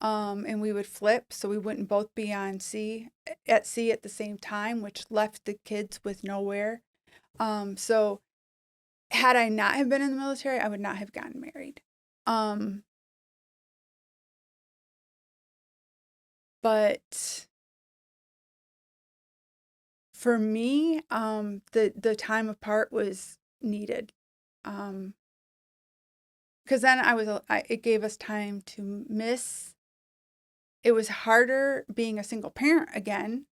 And we would flip so we wouldn't both be at sea at the same time, which left the kids with nowhere. So had I not have been in the military, I would not have gotten married. Um, but for me, the time apart was needed. Because then it gave us time to miss. It was harder being a single parent again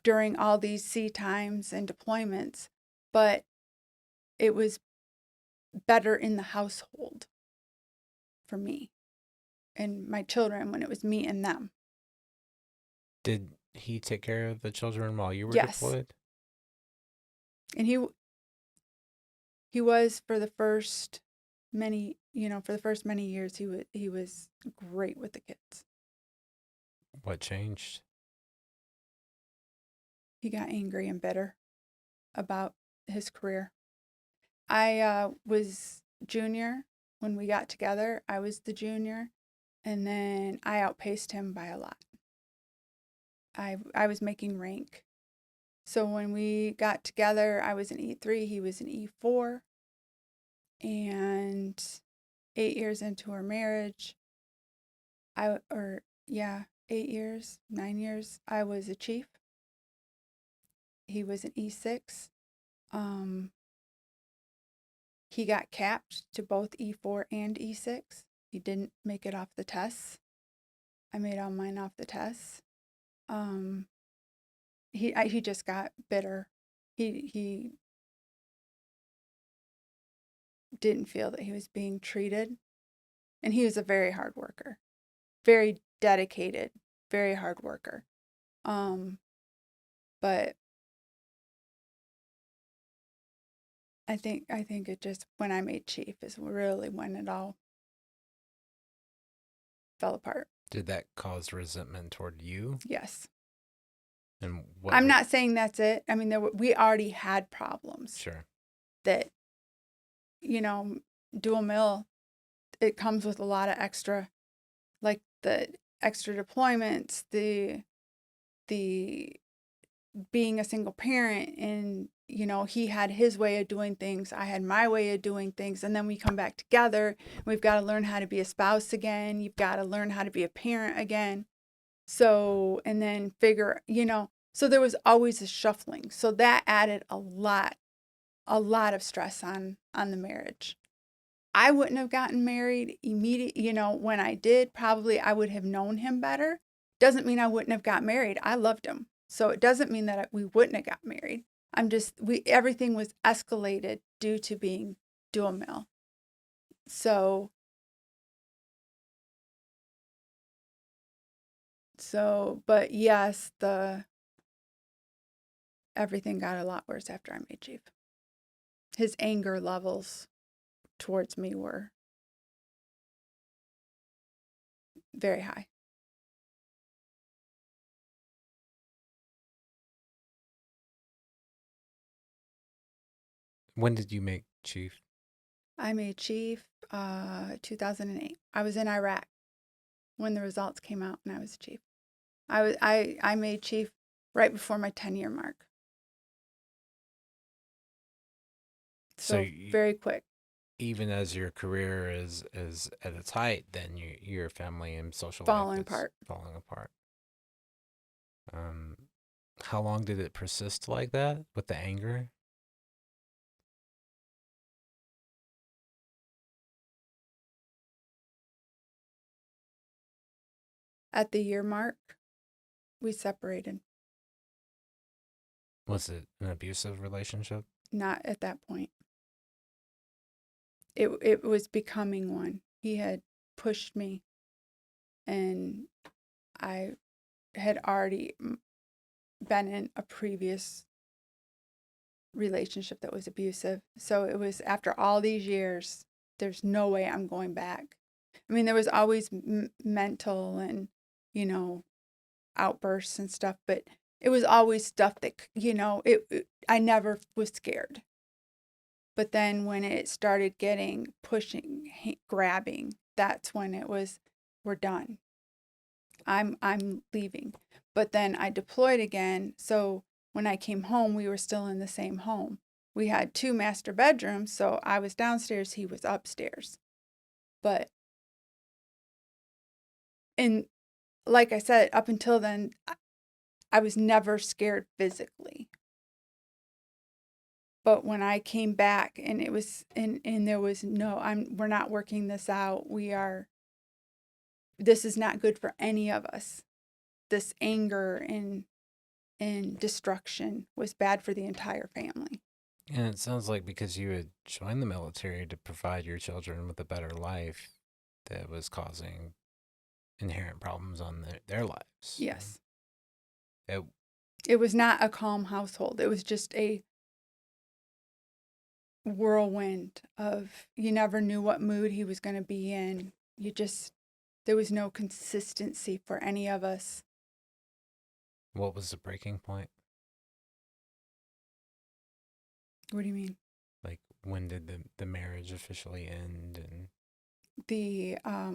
during all these sea times and deployments, but it was better in the household for me and my children when it was me and them.
Did he take care of the children while you were
Yes.
deployed?
And he was for the first many years he was great with the kids.
What changed?
He got angry and bitter about his career. I was junior when we got together. I was the junior, and then I outpaced him by a lot. I was making rank. So when we got together, I was an E3, he was an E4, and 8 years into our marriage, 8 years, 9 years, I was a chief. He was an E6. Um, he got capped to both E4 and E6. He didn't make it off the tests. I made all mine off the tests. He just got bitter. He didn't feel that he was being treated, and he was a very hard worker, very dedicated, very hard worker. But I think it just when I made chief is really when it all fell apart.
Did that cause resentment toward you?
Yes.
And
I'm not saying that's it. I mean, we already had problems.
Sure.
That, dual mill, it comes with a lot of extra, like the extra deployments, the being a single parent, and he had his way of doing things, I had my way of doing things, and then we come back together. We've got to learn how to be a spouse again. You've got to learn how to be a parent again. So, and then so there was always a shuffling. So that added a lot of stress on the marriage. I wouldn't have gotten married immediately, when I did, probably I would have known him better. Doesn't mean I wouldn't have got married. I loved him. So it doesn't mean that we wouldn't have got married. Everything was escalated due to being dual male. But yes, everything got a lot worse after I made chief. His anger levels towards me were very high.
When did you make chief?
I made chief 2008. I was in Iraq when the results came out, and I was chief. I made chief right before my 10-year mark. So very quick.
Even as your career is at its height, then your family and social
falling
life is
apart.
falling apart. How long did it persist like that with the anger?
At the year mark, we separated.
Was it an abusive relationship?
Not at that point. It was becoming one. He had pushed me, and I had already been in a previous relationship that was abusive. So it was after all these years, there's no way I'm going back. I mean, there was always mental and, outbursts and stuff, but it was always stuff that, I never was scared. But then when it started getting pushing, grabbing, that's when it was, we're done. I'm leaving. But then I deployed again. So when I came home, we were still in the same home. We had 2 master bedrooms, so I was downstairs, he was upstairs. But and like I said, up until then, I was never scared physically. But when I came back and it was and there was we're not working this out. This is not good for any of us. This anger and destruction was bad for the entire family.
And it sounds like because you had joined the military to provide your children with a better life, that was causing inherent problems on their lives.
Yes.
It
was not a calm household. It was just a whirlwind of, you never knew what mood he was going to be in. There was no consistency for any of us.
What was the breaking point?
What do you mean?
Like, when did the marriage officially end? And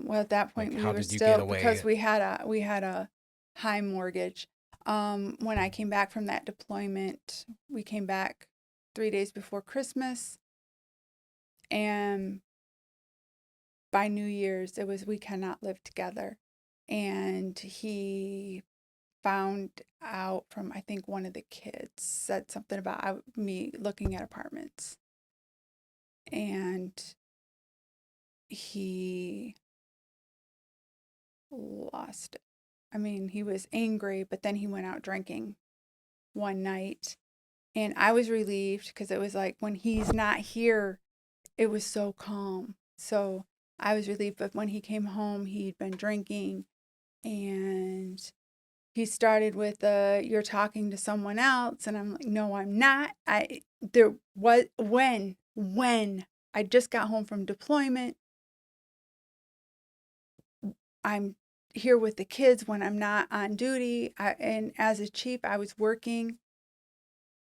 well, at that point,
like,
we
how
were
did you
still,
get away?
because we had a high mortgage. When I came back from that deployment, we came back 3 days before Christmas, and by New Year's, it was, we cannot live together. And he found out from, I think one of the kids said something about me looking at apartments. And he lost it. I mean, he was angry, but then he went out drinking one night. And I was relieved because it was like, when he's not here, it was so calm. So I was relieved. But when he came home, he'd been drinking, and he started with, you're talking to someone else. And I'm like, no, I'm not. When I just got home from deployment, I'm here with the kids when I'm not on duty. And as a chief, I was working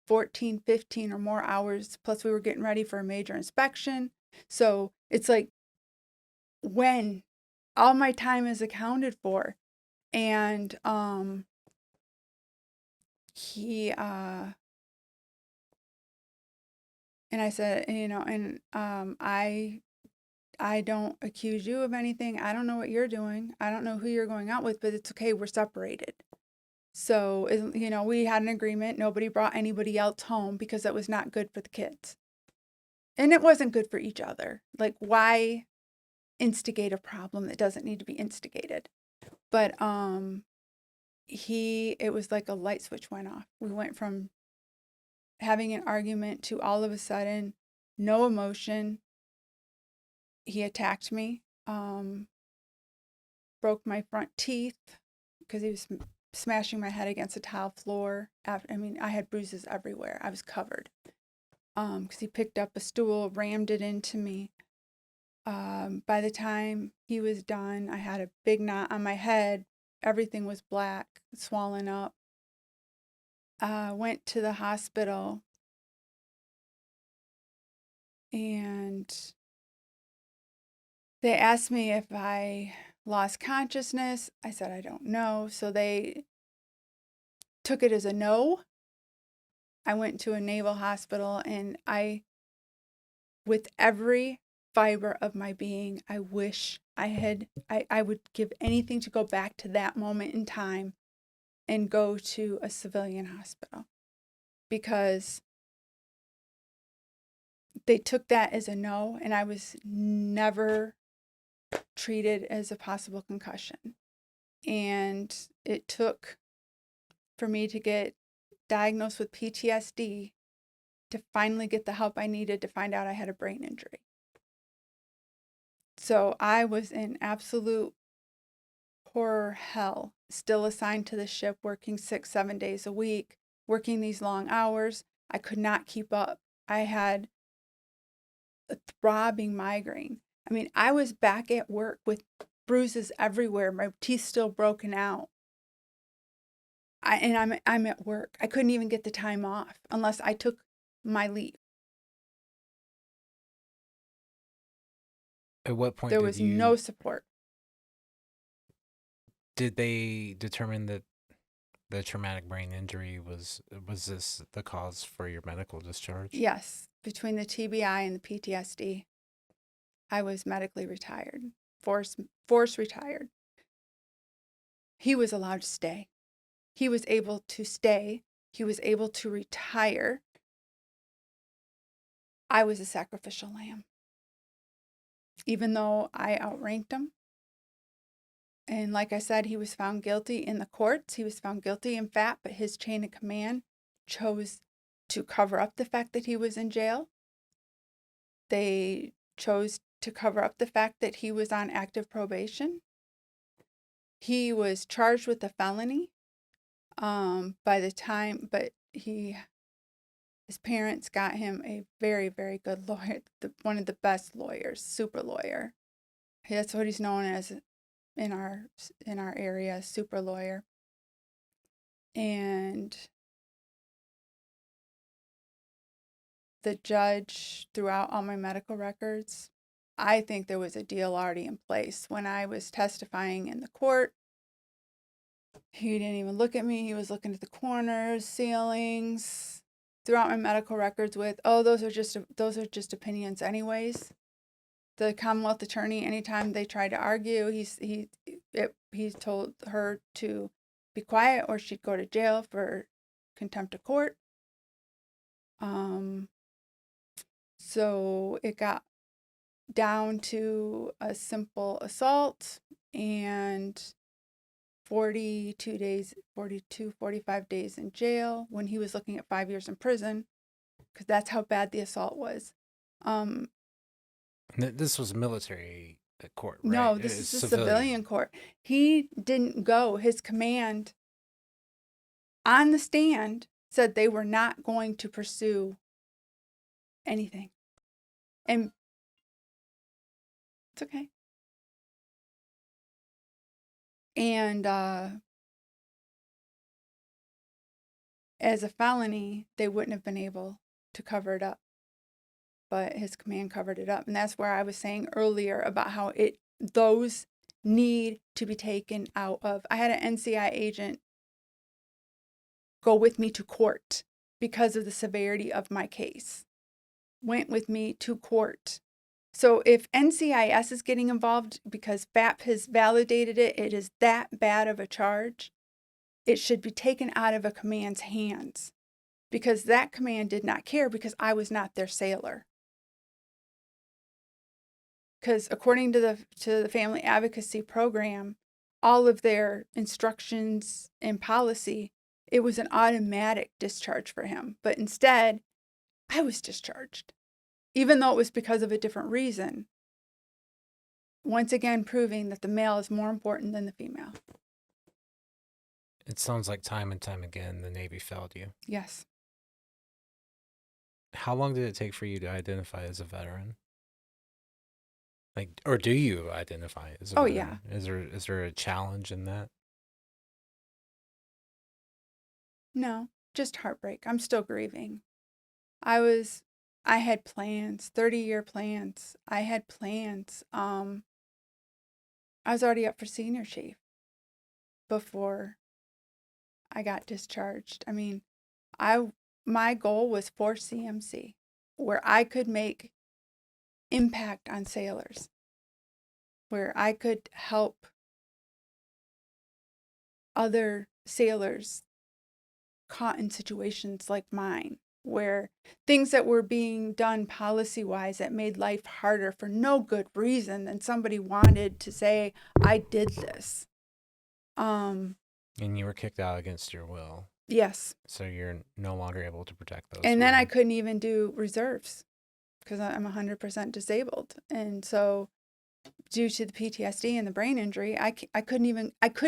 14, 15 or more hours. Plus we were getting ready for a major inspection. So it's like, when all my time is accounted for. And he And I said, and I don't accuse you of anything. I don't know what you're doing. I don't know who you're going out with, but it's okay. We're separated. So, we had an agreement. Nobody brought anybody else home because that was not good for the kids. And it wasn't good for each other. Like, why instigate a problem that doesn't need to be instigated? But it was like a light switch went off. We went from having an argument to all of a sudden, no emotion. He attacked me, broke my front teeth because he was smashing my head against a tile floor. I had bruises everywhere. I was covered. Because he picked up a stool, rammed it into me. By the time he was done, I had a big knot on my head. Everything was black, swollen up. Went to the hospital, and they asked me if I lost consciousness. I said, I don't know. So they took it as a no. I went to a naval hospital, and with every fiber of my being, I wish I would give anything to go back to that moment in time and go to a civilian hospital, because they took that as a no, and I was never treated as a possible concussion. And it took for me to get diagnosed with PTSD to finally get the help I needed to find out I had a brain injury. So I was in absolute horror hell, still assigned to the ship, working 6-7 days a week, working these long hours. I could not keep up. I had a throbbing migraine. I was back at work with bruises everywhere, my teeth still broken out. I'm at work. I couldn't even get the time off unless I took my leave.
At what point
There was no support.
did they determine that the traumatic brain injury was this the cause for your medical discharge?
Yes, between the TBI and the PTSD, I was medically retired, force retired. He was allowed to stay. He was able to stay. He was able to retire. I was a sacrificial lamb. Even though I outranked him. And like I said, he was found guilty in the courts. He was found guilty in fact, but his chain of command chose to cover up the fact that he was in jail. They chose to cover up the fact that he was on active probation. He was charged with a felony by the time, but his parents got him a very, very good lawyer, one of the best lawyers, super lawyer. That's what he's known as in our area, super lawyer. And the judge threw out all my medical records. I think there was a deal already in place. When I was testifying in the court, he didn't even look at me. He was looking at the corners, ceilings, threw out my medical records with, "Oh, those are just opinions anyways." The Commonwealth attorney, anytime they tried to argue, he told her to be quiet or she'd go to jail for contempt of court. So it got down to a simple assault and 45 days in jail when he was looking at 5 years in prison, because that's how bad the assault was.
This was military court, right?
No, this is a civilian court. He didn't go. His command on the stand said they were not going to pursue anything. And it's okay. And as a felony, they wouldn't have been able to cover it up. But his command covered it up. And that's where I was saying earlier about how those need to be taken out of. I had an NCI agent go with me to court because of the severity of my case. went with me to court. So if NCIS is getting involved because FAP has validated it, it is that bad of a charge, it should be taken out of a command's hands, because that command did not care because I was not their sailor. Because according to the family advocacy program, all of their instructions and policy, it was an automatic discharge for him. But instead, I was discharged, even though it was because of a different reason. Once again, proving that the male is more important than the female.
It sounds like time and time again the Navy failed you.
Yes.
How long did it take for you to identify as a veteran? Like, or do you identify as a
Oh,
veteran?
yeah.
Is there a challenge in that?
No, just heartbreak. I'm still grieving. I had plans, 30-year plans. I had plans. I was already up for senior chief before I got discharged. I mean, my goal was for CMC, where I could make impact on sailors, where I could help other sailors caught in situations like mine, where things that were being done policy-wise that made life harder for no good reason than somebody wanted to say, I did this.
And you were kicked out against your will.
Yes.
So you're no longer able to protect those.
And then
women.
I couldn't even do reserves because I'm 100% disabled. And so due to the PTSD and the brain injury, I couldn't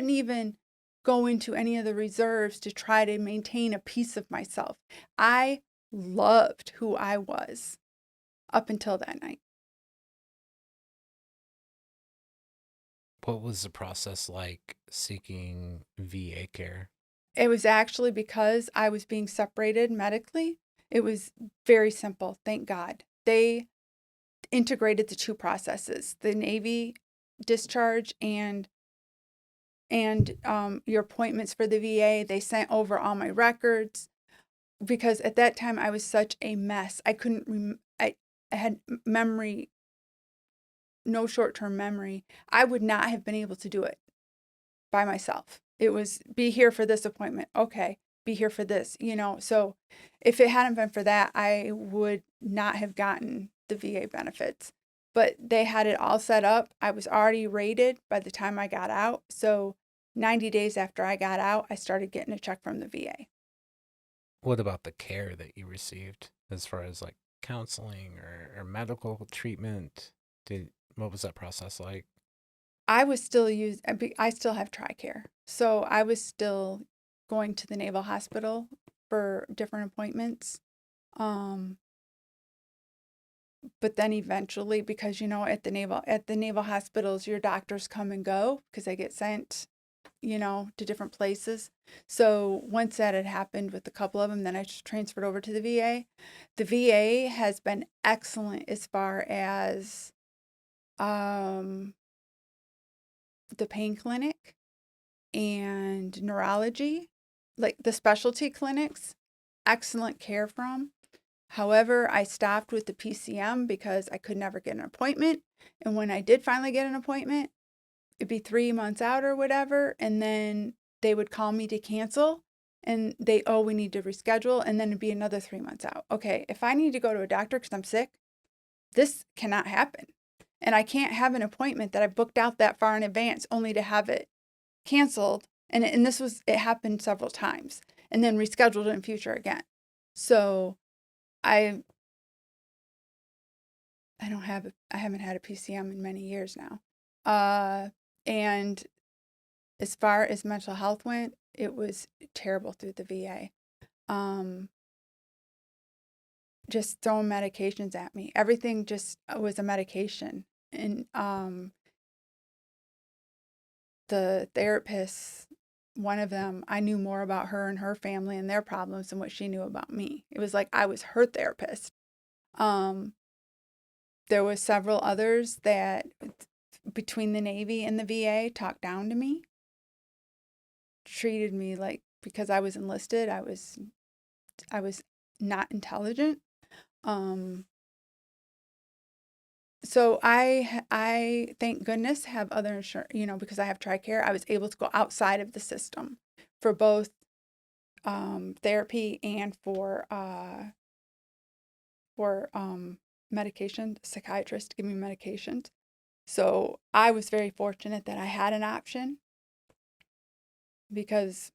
even go into any of the reserves to try to maintain a piece of myself. I loved who I was up until that night.
What was the process like seeking VA care?
It was actually because I was being separated medically. It was very simple, thank God. They integrated the two processes, the Navy discharge and your appointments for the VA. They sent over all my records because at that time I was such a mess. I couldn't, I had memory, no short-term memory. I would not have been able to do it by myself. It was be here for this appointment. Okay, be here for this, So if it hadn't been for that, I would not have gotten the VA benefits. But they had it all set up. I was already rated by the time I got out. So 90 days after I got out, I started getting a check from the VA.
What about the care that you received as far as like counseling or medical treatment? What was that process like?
I still have TRICARE. So I was still going to the Naval Hospital for different appointments. But then eventually, because at the naval hospitals, your doctors come and go because they get sent, to different places. So once that had happened with a couple of them, then I just transferred over to the VA. The VA has been excellent as far as the pain clinic and neurology, like the specialty clinics, excellent care from. However, I stopped with the PCM because I could never get an appointment. And when I did finally get an appointment, it'd be 3 months out or whatever. And then they would call me to cancel and we need to reschedule. And then it'd be another 3 months out. Okay, if I need to go to a doctor because I'm sick, this cannot happen. And I can't have an appointment that I booked out that far in advance only to have it canceled. And it happened several times and then rescheduled in future again. So I haven't had a PCM in many years now. And as far as mental health went, it was terrible through the VA. Just throwing medications at me. Everything just was a medication. And the therapist, one of them, I knew more about her and her family and their problems than what she knew about me. It was like I was her therapist. There was several others that between the Navy and the VA talked down to me, treated me like because I was enlisted, I was not intelligent. So I thank goodness have other insurance, because I have TRICARE. I was able to go outside of the system for both therapy and for medication. The psychiatrist give me medications. So I was very fortunate that I had an option because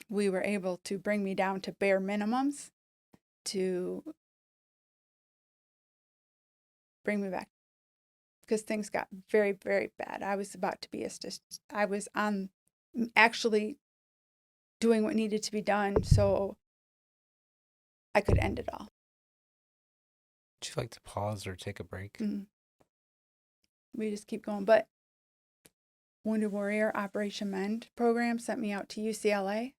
we were able to bring me down to bare minimums to bring me back because things got very, very bad. I was about to be I was on actually doing what needed to be done so I could end it all.
Would you like to pause or take a break?
Mm. We just keep going. But Wounded Warrior Operation Mend program sent me out to UCLA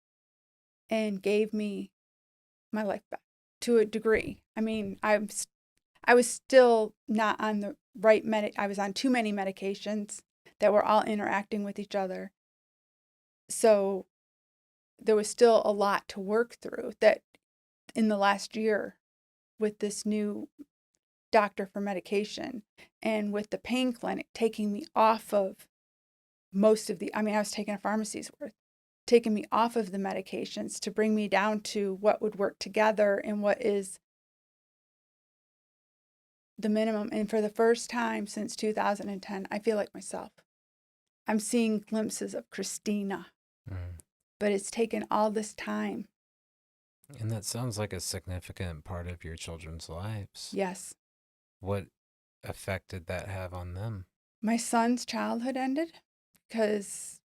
and gave me my life back to a degree. I mean, I was still not on the right I was on too many medications that were all interacting with each other. So there was still a lot to work through that in the last year with this new doctor for medication and with the pain clinic taking me off of most of I was taking a pharmacy's worth, taking me off of the medications to bring me down to what would work together and what is the minimum. And for the first time since 2010, I feel like myself. I'm seeing glimpses of Kristina,
Mm.
but it's taken all this time.
And that sounds like a significant part of your children's lives.
Yes.
What effect did that have on them?
My son's childhood ended because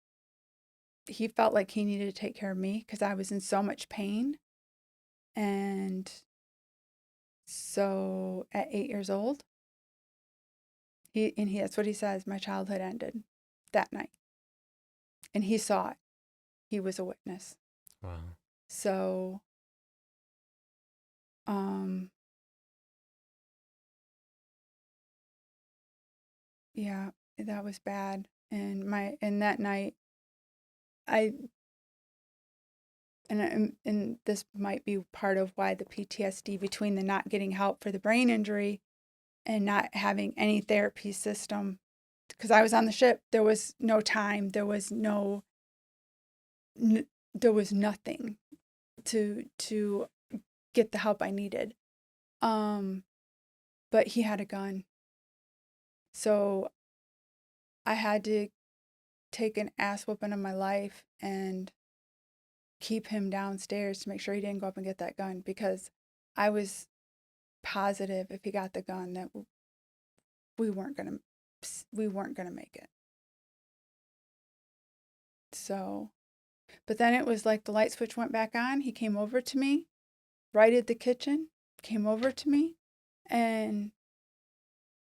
he felt like he needed to take care of me because I was in so much pain. And so at 8 years old, that's what he says, my childhood ended that night. And he saw it. He was a witness.
Wow.
So, yeah, that was bad. And that night, I and this might be part of why the PTSD between the not getting help for the brain injury and not having any therapy system, because I was on the ship. There was no time. There was there was nothing to get the help I needed. But he had a gun, so I had to take an ass whooping of my life and keep him downstairs to make sure he didn't go up and get that gun because I was positive if he got the gun that we weren't gonna make it. So, but then it was like the light switch went back on. He came over to me, righted the kitchen, came over to me, and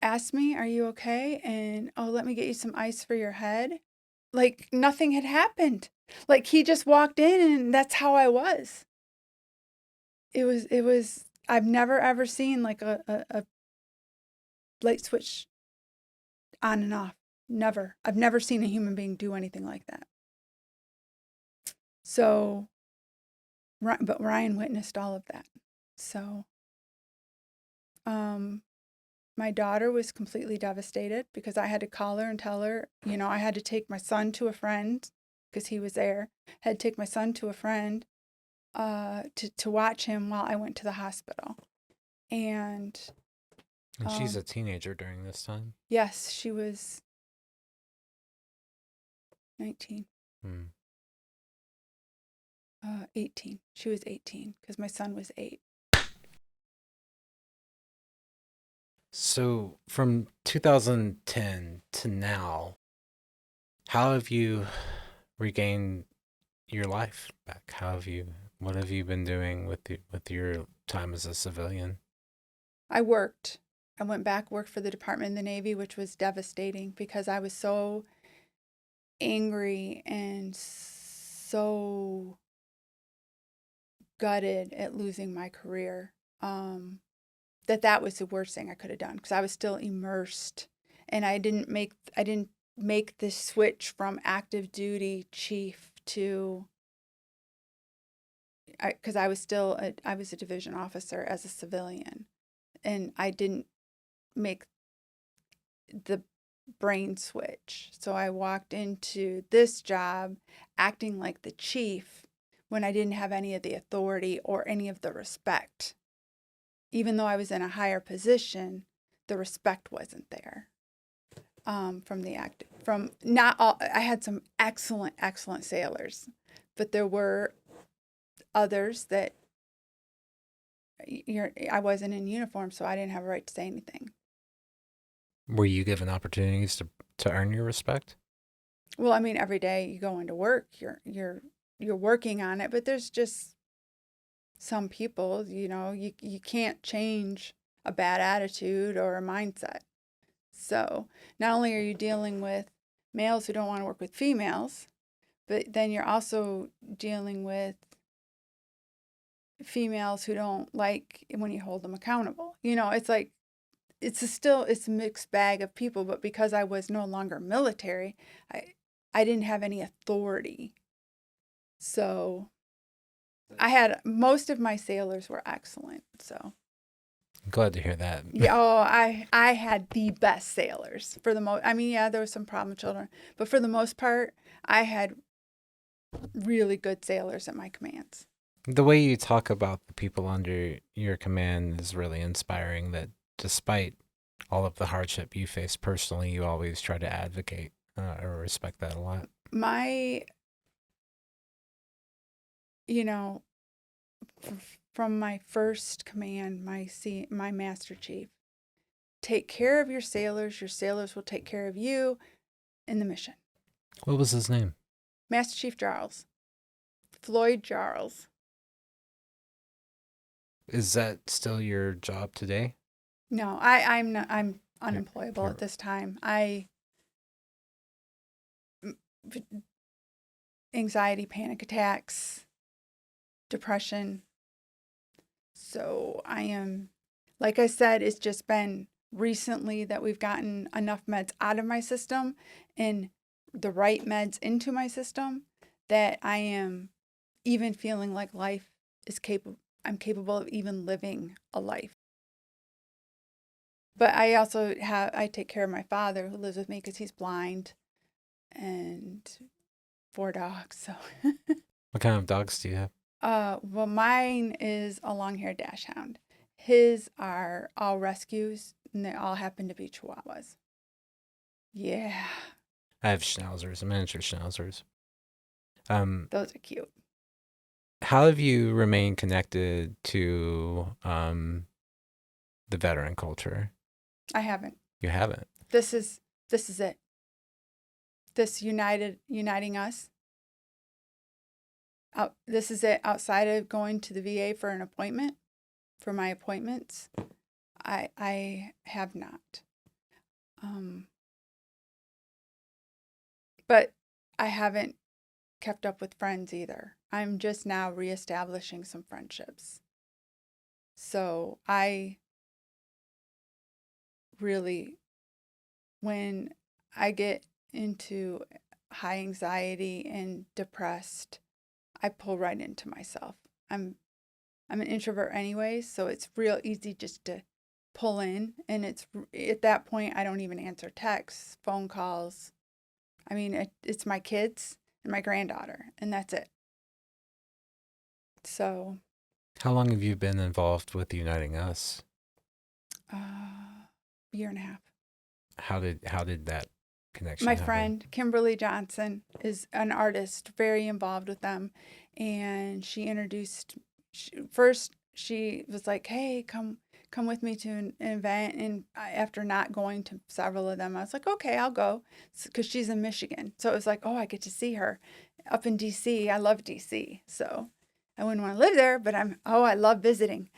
asked me, "Are you okay?" And, "Oh, let me get you some ice for your head." Like nothing had happened. Like he just walked in and that's how I was. It was I've never ever seen like a light switch on and off. Never. I've never seen a human being do anything like that. So, but Ryan witnessed all of that. So, my daughter was completely devastated because I had to call her and tell her, I had to take my son to a friend because he was there. I had to take my son to a friend to watch him while I went to the hospital. And
she's a teenager during this time?
yes, she was 19. 18. She was 18 because my son was 8.
So from 2010 to now, how have you regained your life back? What have you been doing with your time as a civilian?
I worked. I went back, worked for the Department of the Navy, which was devastating because I was so angry and so gutted at losing my career. That was the worst thing I could have done because I was still immersed and I didn't make the switch from active duty chief to because I was still I was a division officer as a civilian and I didn't make the brain switch. So I walked into this job acting like the chief when I didn't have any of the authority or any of the respect. Even though I was in a higher position, the respect wasn't there. From not all, I had some excellent sailors, but there were others that I wasn't in uniform, so I didn't have a right to say anything.
Were you given opportunities to earn your respect?
Well, I mean, every day you go into work, you're working on it, but there's just some people, you can't change a bad attitude or a mindset. So not only are you dealing with males who don't want to work with females, but then you're also dealing with females who don't like when you hold them accountable. It's like it's a mixed bag of people, but because I was no longer military, I didn't have any authority. So I had most of my sailors were excellent. So
I'm glad to hear that.
yeah, I had the best sailors for the most. I mean, yeah, there was some problem children, but for the most part, I had really good sailors at my commands.
The way you talk about the people under your command is really inspiring, that despite all of the hardship you face personally, you always try to advocate. I respect that a lot.
My, you know, from my first command, my master chief, take care of your sailors will take care of you in the mission.
What was his name?
Master Chief Charles. Floyd Charles.
Is that still your job today?
No, I'm unemployable at this time. Anxiety, panic attacks, depression. So I am, like I said, it's just been recently that we've gotten enough meds out of my system and the right meds into my system that I am even feeling like life is capable. I'm capable of even living a life. But I take care of my father who lives with me because he's blind, and 4 dogs. So,
What kind of dogs do you have?
well, mine is a long-haired dachshund. His are all rescues, and they all happen to be Chihuahuas. Yeah,
I have schnauzers, miniature schnauzers.
those are cute.
How have you remained connected to the veteran culture?
I haven't.
You haven't.
This is it. This uniting us. This is it. Outside of going to the VA for an appointment, for my appointments, I have not. But I haven't kept up with friends either. I'm just now reestablishing some friendships. So I really, when I get into high anxiety and depressed, I pull right into myself. I'm an introvert anyways, so it's real easy just to pull in, and it's at that point I don't even answer texts, phone calls. I mean, it's my kids and my granddaughter, and that's it. So,
How long have you been involved with Uniting Us?
year and a half.
How did that connection
My
happen?
friend Kimberly Johnson is an artist, very involved with them, and she introduced. First, she was like, "Hey, come with me to an event." And after not going to several of them, I was like, "Okay, I'll go," because she's in Michigan. So it was like, "Oh, I get to see her up in DC. I love DC, so I wouldn't want to live there, but I love visiting."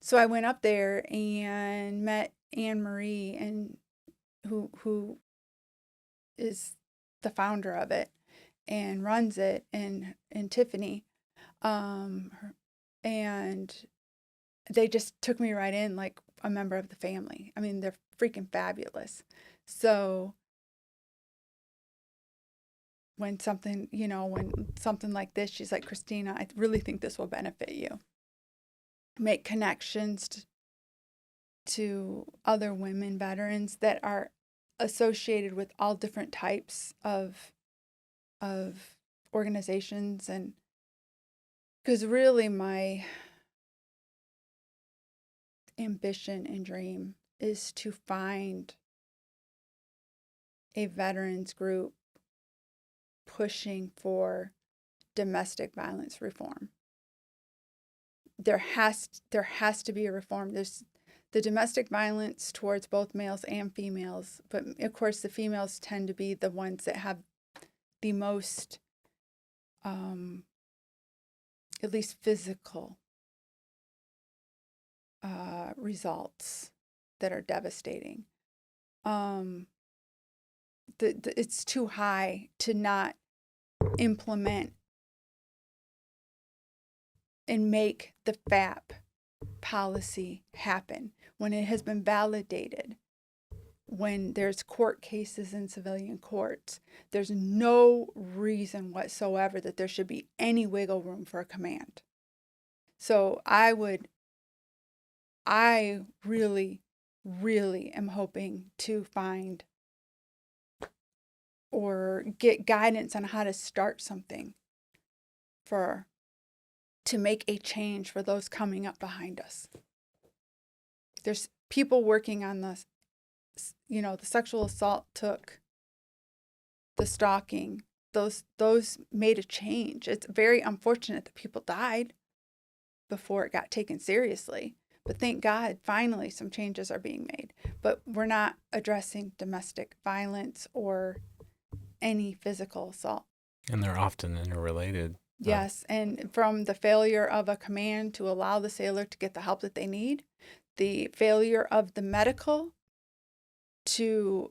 So I went up there and met Anne Marie, and who is the founder of it and runs it, and Tiffany, and they just took me right in like a member of the family. I mean, they're freaking fabulous. So when something like this, she's like, "Kristina, I really think this will benefit you. Make connections to other women veterans that are associated with all different types of organizations, and because really my ambition and dream is to find a veterans group pushing for domestic violence reform. There has to be a reform. There's the domestic violence towards both males and females, but of course the females tend to be the ones that have the most at least physical results that are devastating. It's too high to not implement and make the FAP policy happen when it has been validated. When there's court cases in civilian courts, there's no reason whatsoever that there should be any wiggle room for a command. So I really, really am hoping to find or get guidance on how to start something to make a change for those coming up behind us. There's people working on this. The sexual assault took, the stalking, those made a change. It's very unfortunate that people died before it got taken seriously. But thank God, finally, some changes are being made. But we're not addressing domestic violence or any physical assault.
And they're often interrelated.
Yes, and from the failure of a command to allow the sailor to get the help that they need, the failure of the medical to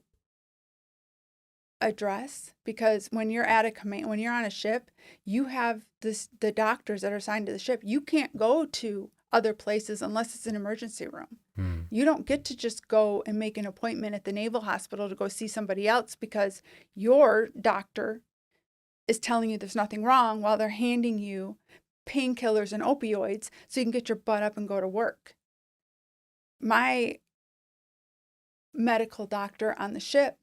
address, because when you're at a command, when you're on a ship, you have the doctors that are assigned to the ship. You can't go to other places unless it's an emergency room. You don't get to just go and make an appointment at the Naval Hospital to go see somebody else because your doctor is telling you there's nothing wrong while they're handing you painkillers and opioids so you can get your butt up and go to work. My medical doctor on the ship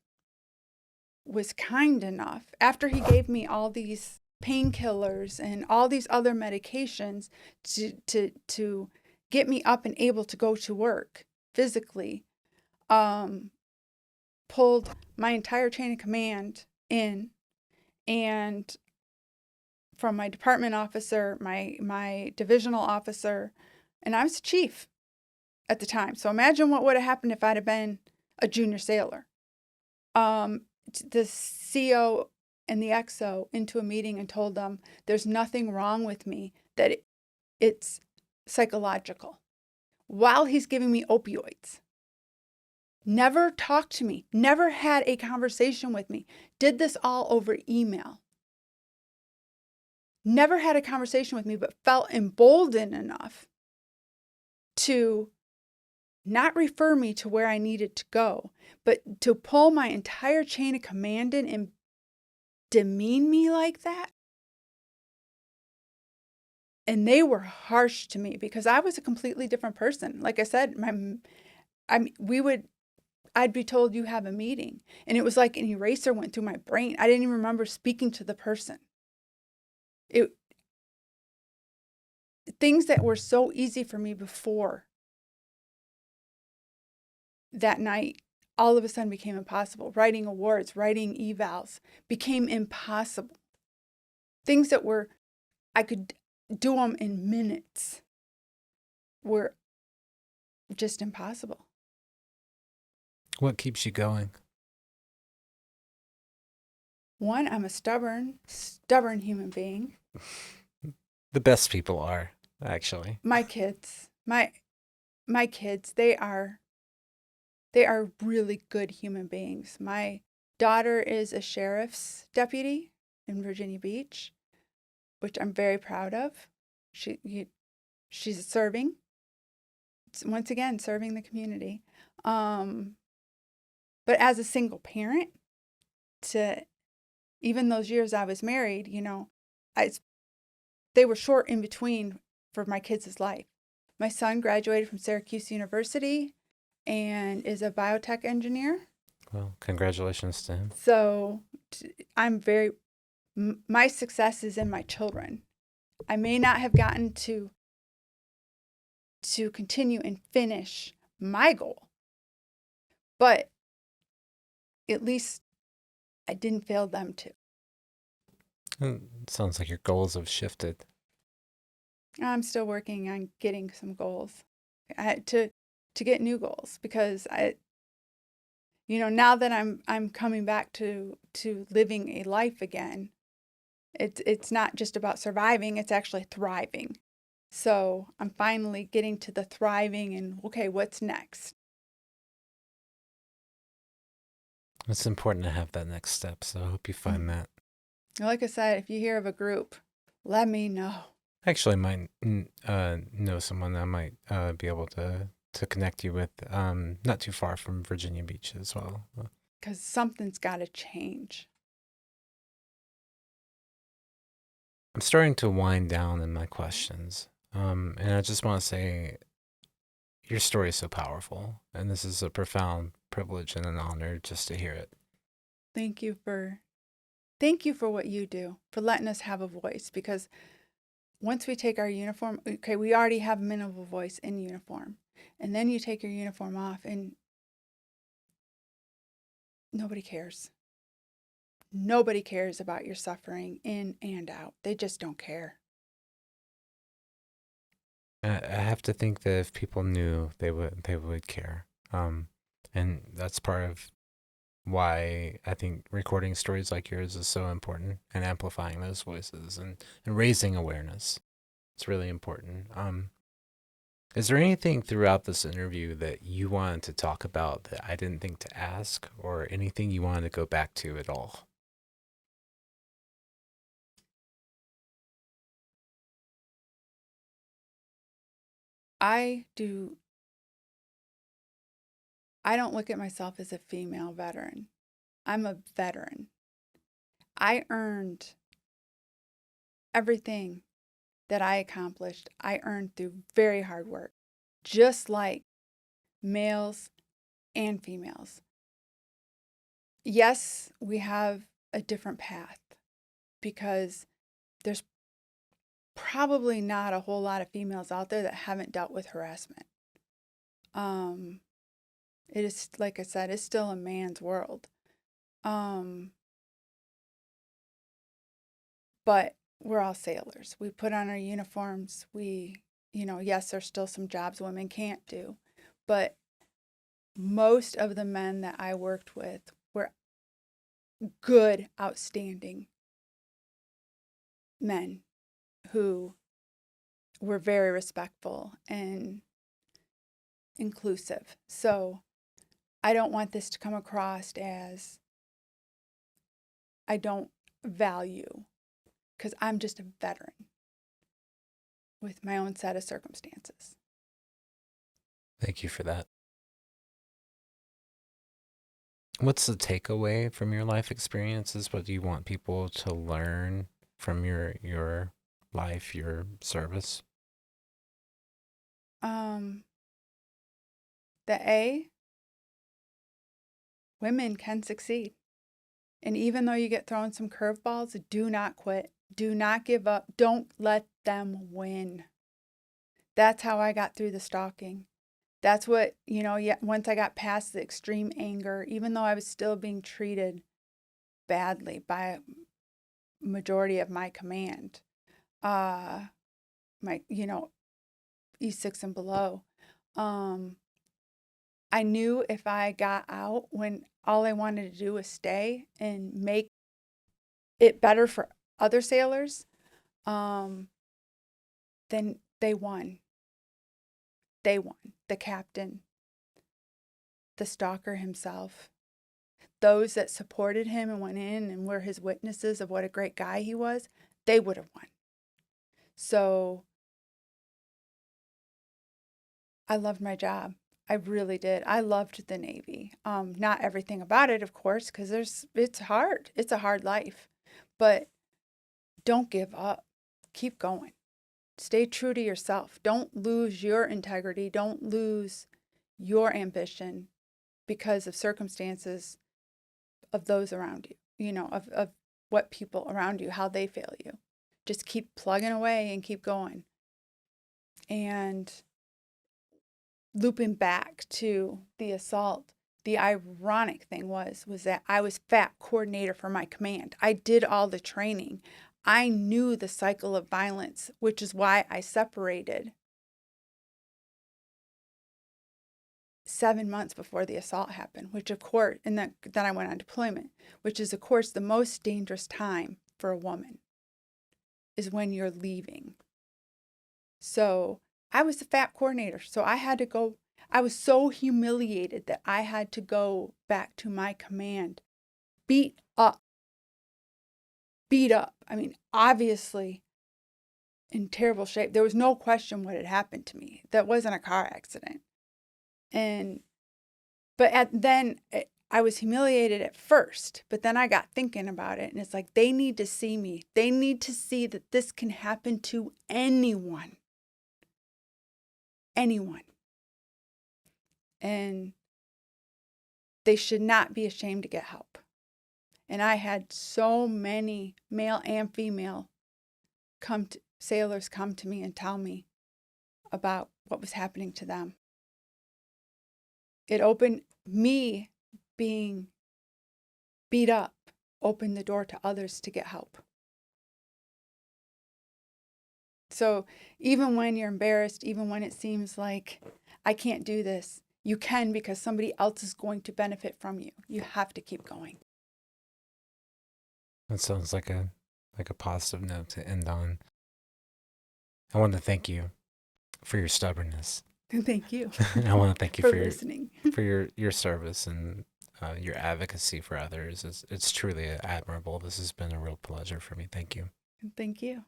was kind enough, after he gave me all these painkillers and all these other medications to get me up and able to go to work physically, pulled my entire chain of command in, and from my department officer, my divisional officer, and I was chief at the time. So imagine what would have happened if I'd have been a junior sailor. The CO and the XO into a meeting and told them there's nothing wrong with me, that it's psychological, while he's giving me opioids. Never talked to me, never had a conversation with me, did this all over email. Never had a conversation with me, but felt emboldened enough to not refer me to where I needed to go, but to pull my entire chain of command in and demean me like that. And they were harsh to me because I was a completely different person. Like I said, I'd be told you have a meeting, and it was like an eraser went through my brain. I didn't even remember speaking to the person. Things that were so easy for me before that night, all of a sudden became impossible. Writing awards, writing evals became impossible. Things that I could do them in minutes were just impossible.
What keeps you going?
One, I'm a stubborn human being.
The best people are, actually.
My kids, my kids, they are really good human beings. My daughter is a sheriff's deputy in Virginia Beach, which I'm very proud of. She's serving, once again, serving the community. But as a single parent, even those years I was married, they were short in between for my kids' life. My son graduated from Syracuse University and is a biotech engineer.
Well, congratulations to him.
So I'm very, my success is in my children. I may not have gotten to continue and finish my goal, but at least I didn't fail them to.
It sounds like your goals have shifted.
I'm still working on getting some goals to get new goals, because now that I'm coming back to living a life again, it's not just about surviving, it's actually thriving. So I'm finally getting to the thriving, and okay, what's next?
It's important to have that next step, so I hope you find that.
Like I said, if you hear of a group, let me know.
Actually, I might know someone that might be able to connect you with, not too far from Virginia Beach as well.
Because something's got to change.
I'm starting to wind down in my questions, and I just want to say your story is so powerful, and this is a profound privilege and an honor just to hear it.
Thank you for what you do, for letting us have a voice, because once we take our uniform, okay, we already have a minimal voice in uniform. And then you take your uniform off and nobody cares. Nobody cares about your suffering in and out. They just don't care.
I have to think that if people knew, they would care, and that's part of why I think recording stories like yours is so important, and amplifying those voices and raising awareness. It's really important. Is there anything throughout this interview that you wanted to talk about that I didn't think to ask, or anything you wanted to go back to at all?
I don't look at myself as a female veteran. I'm a veteran. I earned everything that I accomplished. I earned through very hard work, just like males and females. Yes, we have a different path, because there's probably not a whole lot of females out there that haven't dealt with harassment. It is, like I said, it's still a man's world. But we're all sailors. We put on our uniforms. Yes, there's still some jobs women can't do, but most of the men that I worked with were good, outstanding men who were very respectful and inclusive. So I don't want this to come across as I don't value, because I'm just a veteran with my own set of circumstances.
Thank you for that. What's the takeaway from your life experiences? What do you want people to learn from your life, your service?
The A, women can succeed. And even though you get thrown some curveballs, do not quit. Do not give up. Don't let them win. That's how I got through the stalking. That's what, once I got past the extreme anger, even though I was still being treated badly by majority of my command, my, E6 and below, I knew if I got out, when all I wanted to do was stay and make it better for other sailors, then they won. They won. The captain, the stalker himself, those that supported him and went in and were his witnesses of what a great guy he was, they would have won. So I loved my job. I really did. I loved the Navy. Not everything about it, of course, because it's hard. It's a hard life. But don't give up. Keep going. Stay true to yourself. Don't lose your integrity. Don't lose your ambition because of circumstances of those around you, of what people around you, how they fail you. Just keep plugging away and keep going. And looping back to the assault, the ironic thing was that I was FAT coordinator for my command. I did all the training. I knew the cycle of violence, which is why I separated 7 months before the assault happened, which of course, and then I went on deployment, which is of course the most dangerous time for a woman is when you're leaving. So I was the FAT coordinator, so I had to go. I was so humiliated that I had to go back to my command, beat up. I mean, obviously in terrible shape. There was no question what had happened to me. That wasn't a car accident. I was humiliated at first, but then I got thinking about it, and it's like, they need to see me. They need to see that this can happen to anyone. Anyone. And they should not be ashamed to get help. And I had so many male and female sailors come to me and tell me about what was happening to them. It opened me being beat up, opened the door to others to get help. So even when you're embarrassed, even when it seems like I can't do this, you can, because somebody else is going to benefit from you. You have to keep going.
That sounds like a positive note to end on. I want to thank you for your stubbornness.
Thank you.
I want to thank you
for
for
listening.
For your service and your advocacy for others. It's truly admirable. This has been a real pleasure for me. Thank you.
Thank you.